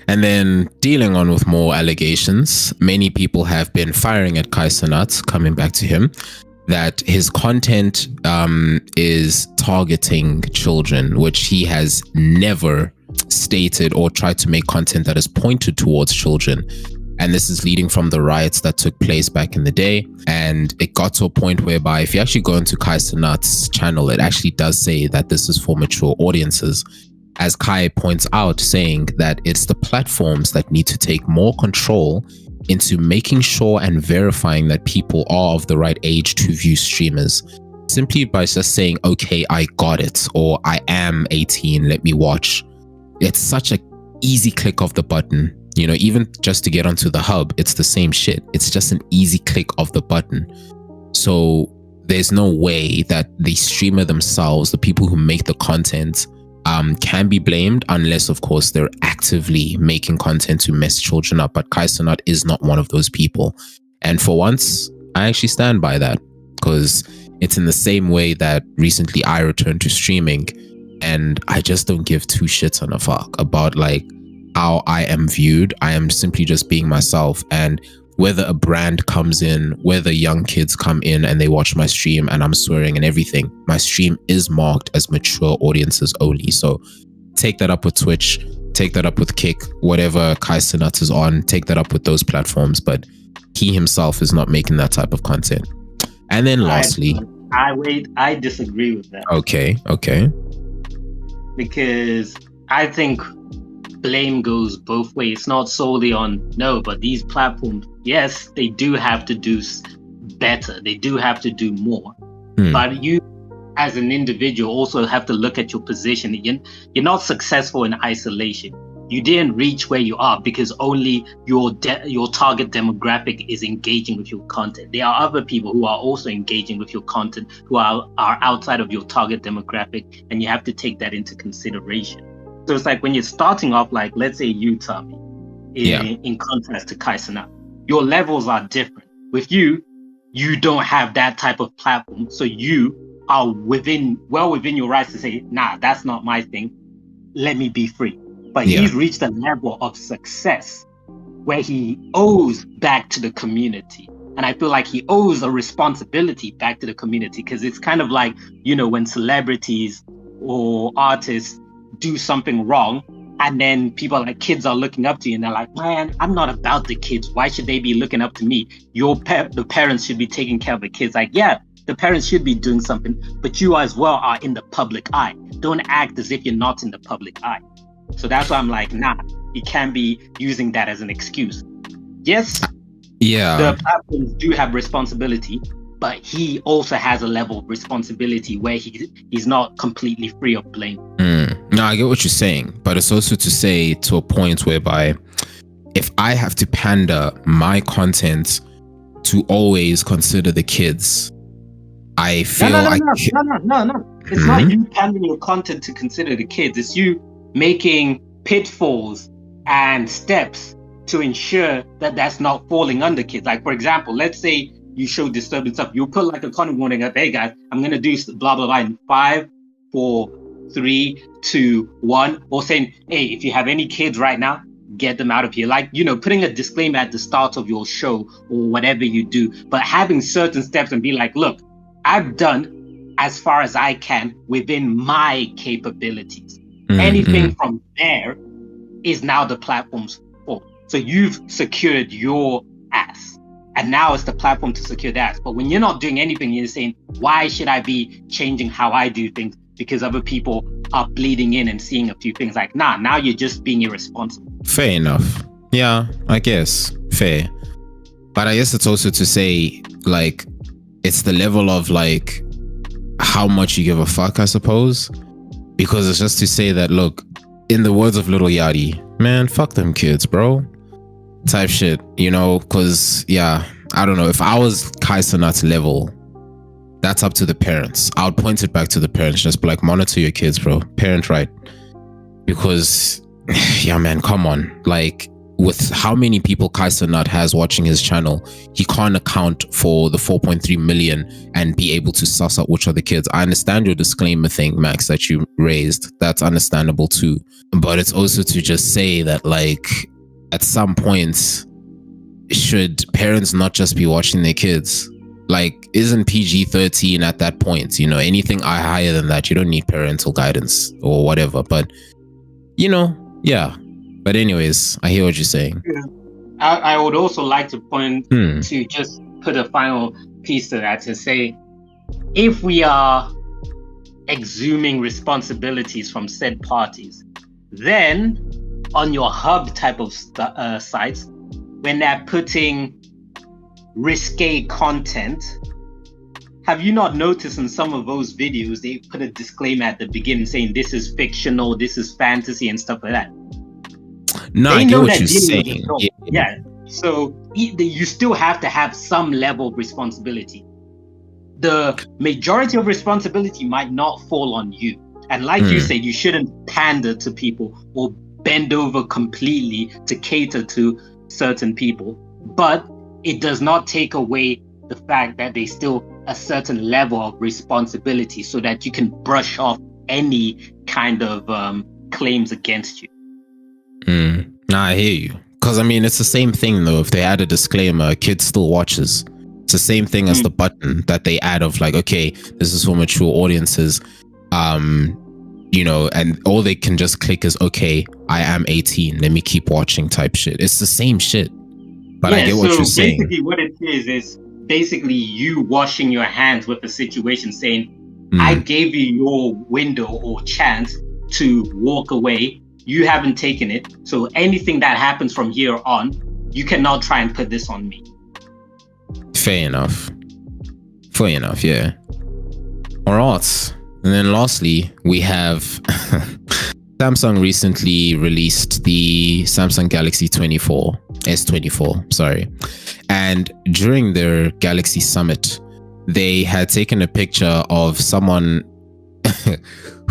S1: And then dealing on with more allegations, many people have been firing at Kai Cenat, coming back to him, that his content is targeting children, which he has never stated or tried to make content that is pointed towards children. And this is leading from the riots that took place back in the day. And it got to a point whereby if you actually go into Kai Cenat's channel, it actually does say that this is for mature audiences. As Kai points out, saying that it's the platforms that need to take more control into making sure and verifying that people are of the right age to view streamers. Simply by just saying, okay, I got it, or I am 18, let me watch. It's such an easy click of the button. You know, even just to get onto the hub, it's the same shit. It's just an easy click of the button. So there's no way that the streamer themselves, the people who make the content, can be blamed unless, of course, they're actively making content to mess children up. But Kai Cenat is not one of those people. And for once, I actually stand by that, because it's in the same way that recently I returned to streaming, and I just don't give two shits on a fuck about like how I am viewed. I am simply just being myself, and whether a brand comes in, whether young kids come in and they watch my stream and I'm swearing and everything, my stream is marked as mature audiences only. So take that up with Twitch, take that up with Kick, whatever Kai Cenat is on, take that up with those platforms, but he himself is not making that type of content. And then lastly,
S2: I disagree with that.
S1: Okay.
S2: Because I think blame goes both ways. It's not solely on but these platforms, yes, they do have to do better. They do have to do more. But you, as an individual, also have to look at your position. You're not successful in isolation. You didn't reach where you are because only your target demographic is engaging with your content. There are other people who are also engaging with your content who are outside of your target demographic, and you have to take that into consideration. So it's like when you're starting off, like let's say you, Tommy, in contrast to Kai Cenat, your levels are different. With you don't have that type of platform, so you are well within your rights to say, nah, that's not my thing. Let me be free. But he's reached a level of success where he owes back to the community. And I feel like he owes a responsibility back to the community, because it's kind of like, when celebrities or artists do something wrong, and then people like kids are looking up to you and they're like, man, I'm not about the kids. Why should they be looking up to me? The parents should be taking care of the kids. Like, yeah, the parents should be doing something, but you as well are in the public eye. Don't act as if you're not in the public eye. So that's why I'm like, nah, you can't be using that as an excuse. Yes, the platforms do have responsibility, but he also has a level of responsibility where he's not completely free of blame.
S1: No, I get what you're saying, but it's also to say to a point whereby if I have to pander my content to always consider the kids, I feel
S2: no. It's not you pandering your content to consider the kids. It's you making pitfalls and steps to ensure that that's not falling under kids. Like, for example, let's say you show disturbing stuff. You put like a content warning up, hey guys, I'm going to do blah, blah, blah in 5, 4, 3, 2, 1, or saying, hey, if you have any kids right now, get them out of here. Like, putting a disclaimer at the start of your show or whatever you do, but having certain steps and be like, look, I've done as far as I can within my capabilities. Anything from there is now the platform's fault. So you've secured your ass, and now it's the platform to secure that. But when you're not doing anything, you're saying, why should I be changing how I do things because other people are bleeding in and seeing a few things? Like, nah, now you're just being irresponsible.
S1: Fair enough. Yeah, I guess. Fair. But I guess it's also to say, like, it's the level of, like, how much you give a fuck, I suppose. Because it's just to say that, look, in the words of Little Yachty, man, fuck them kids, bro. Type shit, you know, because, yeah, I don't know. If I was Kai Cenat's level, that's up to the parents. I would point it back to the parents. Just be like, monitor your kids, bro. Parent right. Because, yeah, man, come on. Like, with how many people Kai Cenat has watching his channel, he can't account for the 4.3 million and be able to suss out which are the kids. I understand your disclaimer thing, Max, that you raised. That's understandable too. But it's also to just say that, like, at some point, should parents not just be watching their kids? Like, isn't PG-13 at that point? You know, anything higher than that, you don't need parental guidance or whatever. But, you know, yeah. But anyways, I hear what you're saying.
S2: Yeah. I would also like to point to just put a final piece to that to say, if we are exhuming responsibilities from said parties, then on your hub type of sites, when they're putting risque content, have you not noticed in some of those videos, they put a disclaimer at the beginning saying this is fictional, this is fantasy and stuff like that?
S1: No, I get what you're saying.
S2: Yeah. So you still have to have some level of responsibility. The majority of responsibility might not fall on you. And like you said, you shouldn't pander to people or bend over completely to cater to certain people. But it does not take away the fact that there's still a certain level of responsibility so that you can brush off any kind of claims against you.
S1: Nah, I hear you. Because, I mean, it's the same thing, though. If they add a disclaimer, a kid still watches. It's the same thing as the button that they add of, like, okay, this is for mature audiences. You know, and all they can just click is, okay, I am 18. Let me keep watching type shit. It's the same shit. But I get what you're saying.
S2: Basically, what it is basically you washing your hands with the situation, saying, I gave you your window or chance to walk away. You haven't taken it. So anything that happens from here on, you cannot try and put this on me.
S1: Fair enough. Yeah. All right. And then lastly, we have Samsung recently released the Samsung Galaxy S24, sorry. And during their Galaxy Summit, they had taken a picture of someone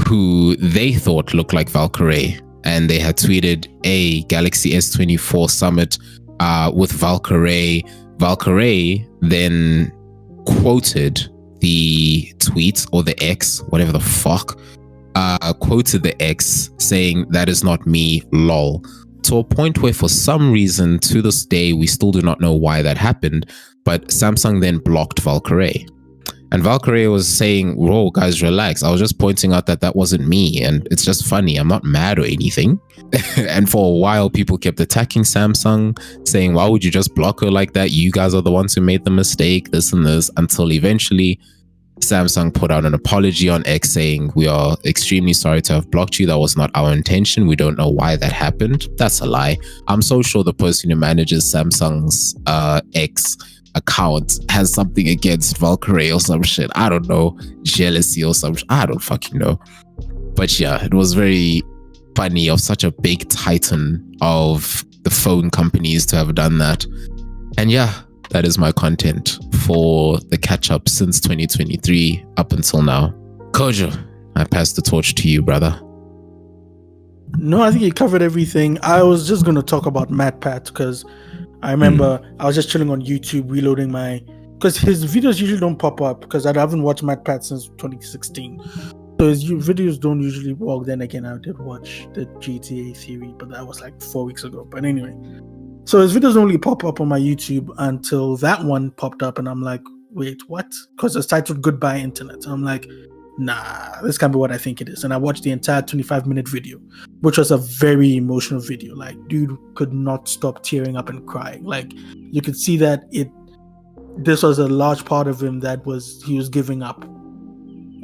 S1: who they thought looked like Valkyrie. And they had tweeted a Galaxy S24 Summit with Valkyrie. Valkyrie then quoted the tweet or the X, whatever the fuck, quoted the X saying, "That is not me, lol." To a point where for some reason to this day, we still do not know why that happened, but Samsung then blocked Valkyrie. And Valkyrie was saying, whoa, guys, relax. I was just pointing out that wasn't me. And it's just funny. I'm not mad or anything. And for a while, people kept attacking Samsung, saying, why would you just block her like that? You guys are the ones who made the mistake, this and this. Until eventually, Samsung put out an apology on X saying, we are extremely sorry to have blocked you. That was not our intention. We don't know why that happened. That's a lie. I'm so sure the person who manages Samsung's X account has something against Valkyrie or some shit. I don't know. Jealousy or some shit. I don't fucking know. But yeah, it was very funny of such a big titan of the phone companies to have done that. And yeah, that is my content for the catch up since 2023 up until now. Kojo, I pass the torch to you, brother.
S3: No, I think you covered everything. I was just going to talk about MatPat because I remember I was just chilling on YouTube reloading because his videos usually don't pop up because I haven't watched MatPat since 2016. So his videos don't usually work. Then again, I did watch the GTA theory, but that was like 4 weeks ago. But anyway, so his videos don't really pop up on my YouTube until that one popped up. And I'm like, wait, what? Because it's titled Goodbye Internet. And I'm like, nah, this can't be what I think it is. And I watched the entire 25-minute video, which was a very emotional video. Like, dude could not stop tearing up and crying. Like, you could see that this was a large part of him he was giving up.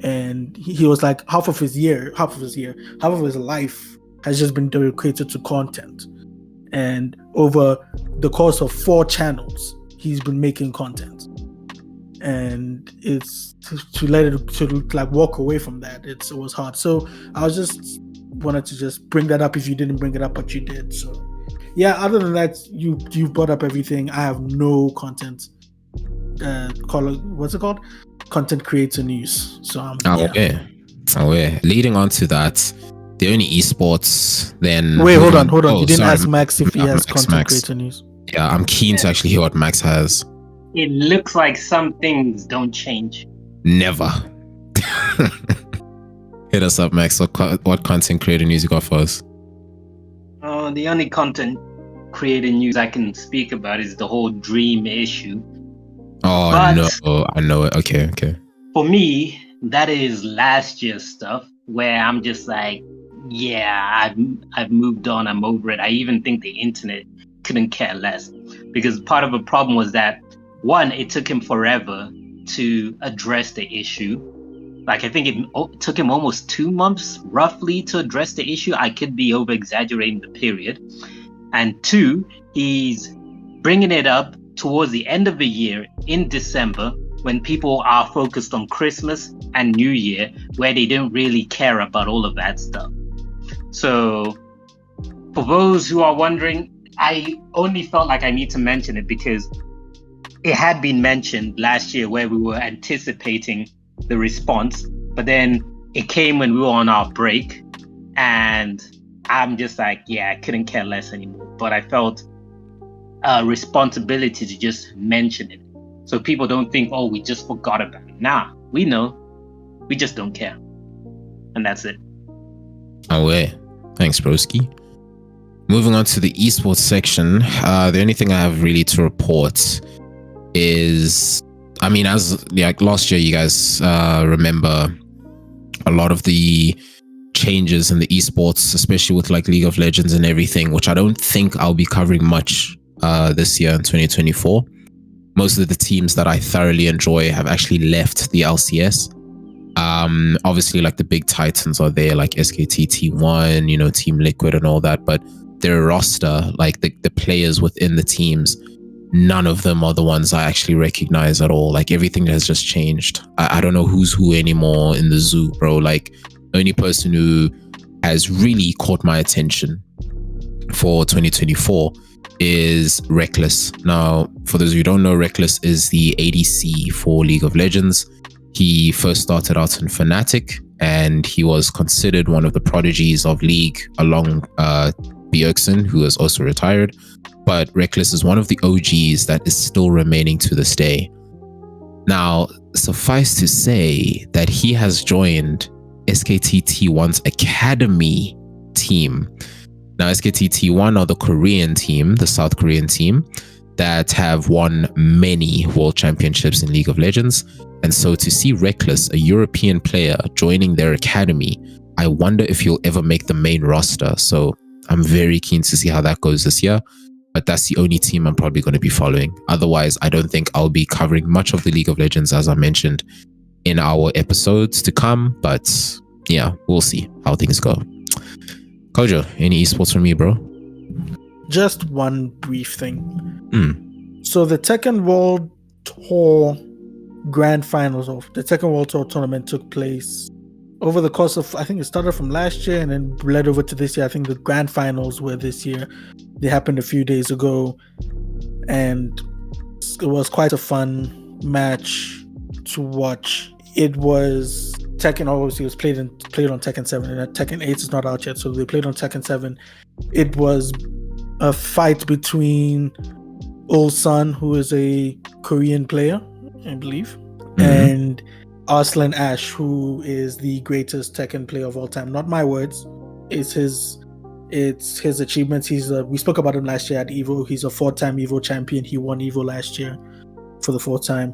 S3: And he was like, half of his life has just been dedicated to content. And over the course of 4 channels, he's been making content. and it's to let it to like walk away from that. It was hard. So I was just wanted to just bring that up if you didn't bring it up, but you did. So yeah, other than that, you brought up everything. I have no content. What's it called? Content creator news. So
S1: yeah. Leading on to that, the only esports then.
S3: Wait, hold on. You didn't ask Max if he has content creator news.
S1: Yeah, I'm keen to actually hear what Max has.
S2: It looks like some things don't change.
S1: Never. Hit us up, Max. What content creator news you got for us?
S2: The only content creator news I can speak about is the whole Dream issue.
S1: Oh, no. I know it. Okay.
S2: For me, that is last year's stuff where I'm just like, yeah, I've moved on. I'm over it. I even think the internet couldn't care less, because part of the problem was that, one, it took him forever to address the issue. Like, I think it took him almost 2 months roughly to address the issue. I could be over exaggerating the period. And 2, he's bringing it up towards the end of the year in December, when people are focused on Christmas and New Year, where they don't really care about all of that stuff. So for those who are wondering, I only felt like I need to mention it because it had been mentioned last year where we were anticipating the response, but then it came when we were on our break, and I'm just like, yeah, I couldn't care less anymore. But I felt a responsibility to just mention it, so people don't think, oh, we just forgot about it. Nah, we know, we just don't care, and that's it.
S1: Oh, wait. Thanks, broski. Moving on to the esports section, the only thing I have really to report is, I mean, as like last year, you guys remember a lot of the changes in the esports, especially with like League of Legends and everything, which I don't think I'll be covering much this year in 2024. Most of the teams that I thoroughly enjoy have actually left the LCS. Obviously, like the big titans are there, like SKT, T1, you know, Team Liquid and all that, but their roster, like the players within the teams, none of them are the ones I actually recognize at all. Like everything has just changed. I don't know who's who anymore in the zoo, bro. Like the only person who has really caught my attention for 2024 is Reckless. Now, for those who don't know, Reckless is the ADC for League of Legends. He first started out in Fnatic, and he was considered one of the prodigies of League along Bjergsen, who has also retired. But Reckless is one of the OGs that is still remaining to this day. Now, suffice to say that he has joined SKT T1's academy team. Now, SKT T1 are the Korean team, the South Korean team, that have won many world championships in League of Legends. And so to see Reckless, a European player, joining their academy, I wonder if he'll ever make the main roster. So I'm very keen to see how that goes this year. But that's the only team I'm probably going to be following. Otherwise, I don't think I'll be covering much of the League of Legends, as I mentioned, in our episodes to come. But yeah, we'll see how things go. Kojo, any esports from you, bro?
S3: Just one brief thing. So the Tekken World Tour Grand Finals of the Tekken World Tour tournament took place over the course of, I think it started from last year and then led over to this year. I think the Grand Finals were this year. They happened a few days ago, and it was quite a fun match to watch. It was Tekken, obviously, it was played on Tekken 7, and Tekken 8 is not out yet, so they played on Tekken 7. It was a fight between Ulsan, who is a Korean player, I believe, and Arslan Ash, who is the greatest Tekken player of all time. Not my words. It's his achievements. We spoke about him last year at EVO. He's a 4-time EVO champion. He won EVO last year for the 4th time.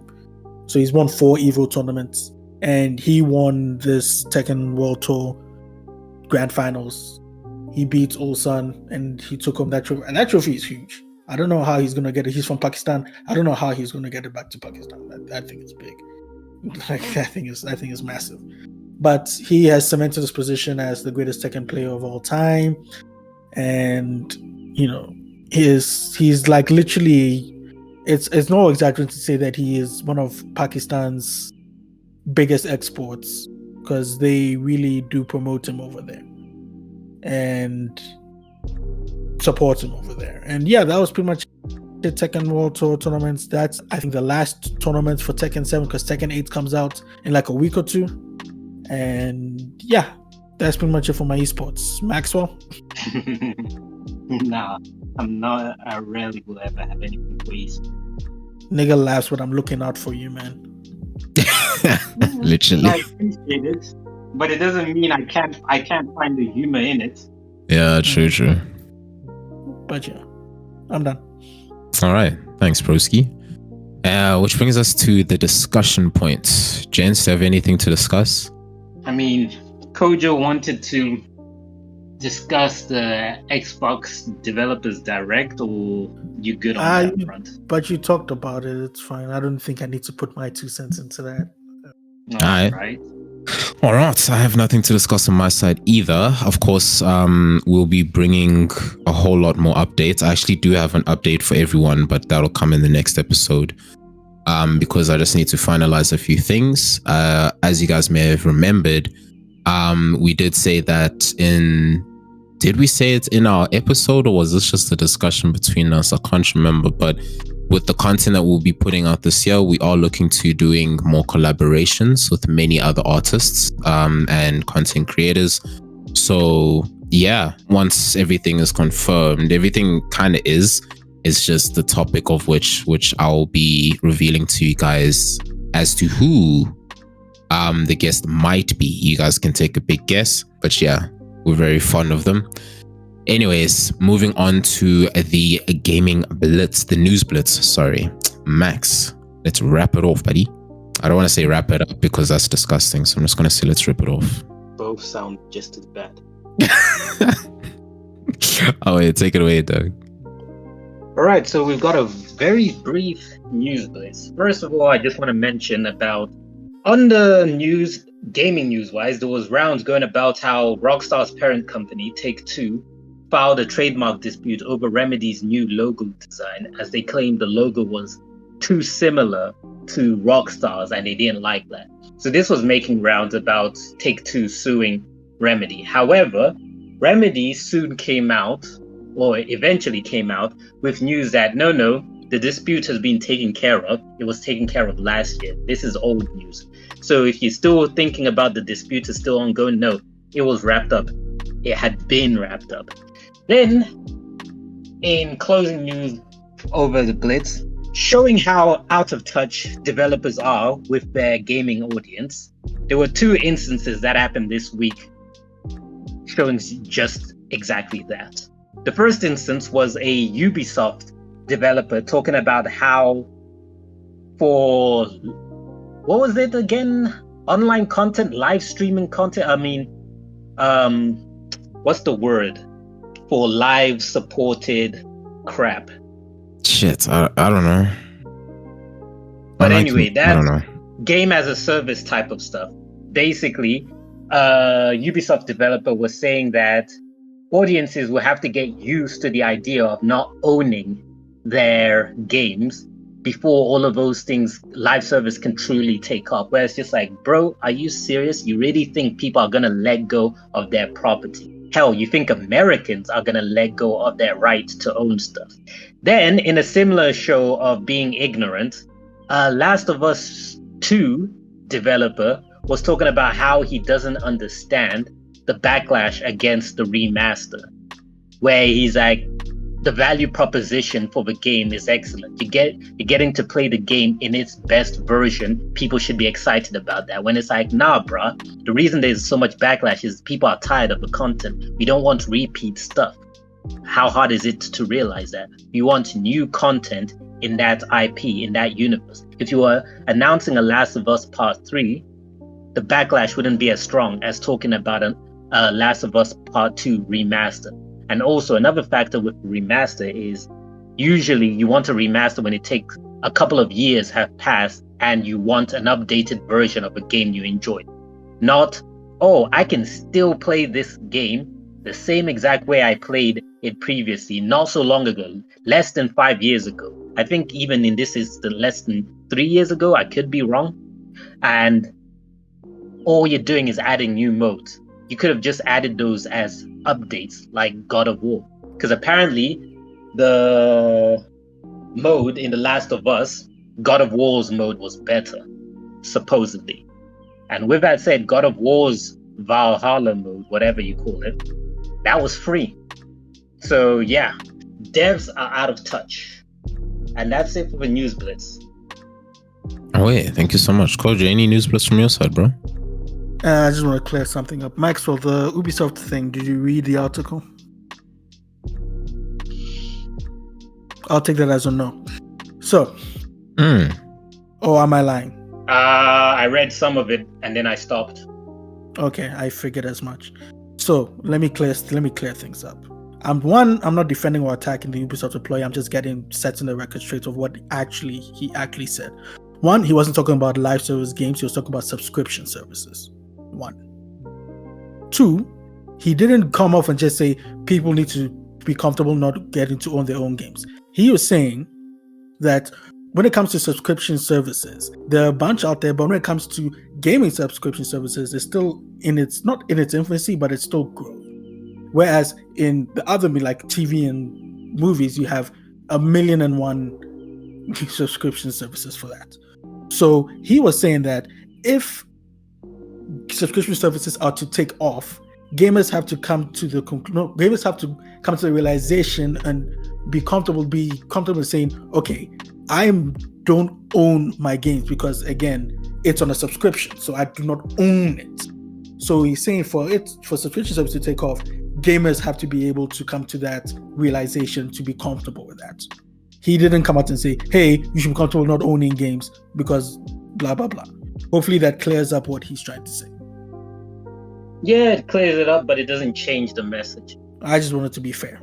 S3: So he's won 4 EVO tournaments, and he won this Tekken World Tour Grand Finals. He beat Ulsan, and he took home that trophy. And that trophy is huge. I don't know how he's gonna get it. He's from Pakistan. I don't know how he's gonna get it back to Pakistan. That thing is big. Like that thing is massive. But he has cemented his position as the greatest Tekken player of all time, and you know, he's like literally it's no exaggeration to say that he is one of Pakistan's biggest exports, because they really do promote him over there and support him over there. And yeah, that was pretty much the Tekken World Tour tournaments. That's, I think, the last tournament for Tekken 7, because Tekken 8 comes out in like a week or two. And yeah, that's pretty much it for my esports. Maxwell?
S2: Nah, I'm not. I rarely will ever have anything for esports.
S3: Nigga laughs when I'm looking out for you, man.
S1: Literally.
S2: I appreciate it, but it doesn't mean I can't find the humor in it.
S1: Yeah, true.
S3: But yeah, I'm done.
S1: All right. Thanks, Broski. Which brings us to the discussion point. Gents, do you have anything to discuss?
S2: I mean, Kojo wanted to discuss the Xbox Developers Direct, or you good on that front?
S3: But you talked about it. It's fine. I don't think I need to put my 2 cents into that.
S1: All right. All right. I have nothing to discuss on my side either. Of course, we'll be bringing a whole lot more updates. I actually do have an update for everyone, but that'll come in the next episode. Because I just need to finalize a few things. As you guys may have remembered, we did say that did we say it in our episode, or was this just a discussion between us? I can't remember, but with the content that we'll be putting out this year, we are looking to doing more collaborations with many other artists and content creators. So yeah, once everything is confirmed, everything kind of is. It's just the topic of which I'll be revealing to you guys as to who the guest might be. You guys can take a big guess, but yeah, we're very fond of them. Anyways, moving on to the gaming blitz, the news blitz, sorry. Max, let's wrap it off, buddy. I don't want to say wrap it up because that's disgusting, so I'm just going to say let's rip it off.
S2: Both sound just as bad.
S1: Oh, yeah, take it away, Doug.
S2: All right, so we've got a very brief news blitz. First of all, I just want to mention about, on the news, gaming news-wise, there was rounds going about how Rockstar's parent company, Take-Two, filed a trademark dispute over Remedy's new logo design, as they claimed the logo was too similar to Rockstar's and they didn't like that. So this was making rounds about Take-Two suing Remedy. However, Remedy soon came out, or eventually came out, with news that no, the dispute has been taken care of. It was taken care of last year. This is old news. So if you're still thinking about the dispute is still ongoing, no, it was wrapped up. It had been wrapped up. Then, in closing news over the blitz, showing how out of touch developers are with their gaming audience, there were 2 instances that happened this week showing just exactly that. The first instance was a Ubisoft developer talking about how for, what was it again? Online content, live streaming content. I mean, what's the word for live supported crap?
S1: Shit, I don't know.
S2: But anyway, that's game as a service type of stuff. Basically, Ubisoft developer was saying that audiences will have to get used to the idea of not owning their games before all of those things, live service, can truly take off. Where it's just like, bro, are you serious? You really think people are going to let go of their property? Hell, you think Americans are going to let go of their right to own stuff? Then, in a similar show of being ignorant, Last of Us 2 developer was talking about how he doesn't understand the backlash against the remaster, where he's like, the value proposition for the game is excellent. You're getting to play the game in its best version. People should be excited about that. When it's like, nah, bruh, the reason there's so much backlash is people are tired of the content. We don't want repeat stuff. How hard is it to realize that? We want new content in that IP, in that universe. If you were announcing a Last of Us Part 3, the backlash wouldn't be as strong as talking about a Last of Us Part 2 remaster. And also another factor with remaster is usually you want a remaster when it takes a couple of years have passed and you want an updated version of a game you enjoyed. Not, oh, I can still play this game the same exact way I played it previously, not so long ago, less than 5 years ago. I think even in this is the less than 3 years ago. I could be wrong. And all you're doing is adding new modes. You could have just added those as updates, like God of War. Because apparently the mode in The Last of Us, God of War's mode was better, supposedly. And with that said, God of War's Valhalla mode, whatever you call it, that was free. So yeah, devs are out of touch. And that's it for the News Blitz.
S1: Oh wait, thank you so much. Koji, any news blitz from your side, bro?
S3: I just want to clear something up. Maxwell, the Ubisoft thing, did you read the article? I'll take that as a no. So, or am I lying?
S2: I read some of it and then I stopped.
S3: Okay, I figured as much. So let me clear things up. I'm not defending or attacking the Ubisoft employee. I'm just setting the record straight of what he actually said. One, he wasn't talking about live service games. He was talking about subscription services. One. Two, he didn't come off and just say people need to be comfortable not getting to own their own games. He was saying that when it comes to subscription services, there are a bunch out there, but when it comes to gaming subscription services, it's still not in its infancy, but it's still growing. Whereas in the other, like TV and movies, you have 1,000,001 subscription services for that. So he was saying that if subscription services are to take off, gamers have to come to the realization and be comfortable saying, okay, I don't own my games because again, it's on a subscription, so I do not own it. So he's saying for subscription service to take off, gamers have to be able to come to that realization to be comfortable with that. He didn't come out and say, hey, you should be comfortable not owning games because blah, blah, blah. Hopefully that clears up what he's trying to say.
S2: Yeah, it clears it up, but it doesn't change the message.
S3: I just wanted to be fair.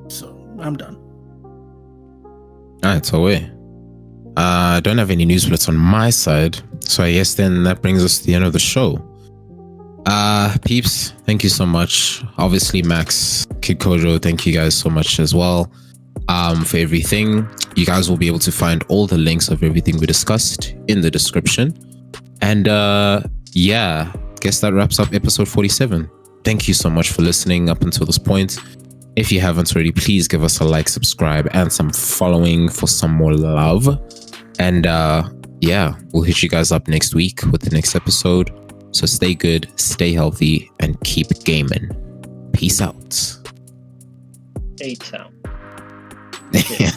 S3: So I'm done.
S1: Alright, so wait. I don't have any news blitz on my side, so I guess then that brings us to the end of the show. Peeps, thank you so much. Obviously, Max, Kid Kojo, thank you guys so much as well for everything. You guys will be able to find all the links of everything we discussed in the description. And yeah, guess that wraps up episode 47. Thank you so much for listening up until this point. If you haven't already, please give us a like, subscribe, and some following for some more love. And yeah, we'll hit you guys up next week with the next episode. So stay good, stay healthy, and keep gaming. Peace out.
S2: A-Town.
S1: Yeah.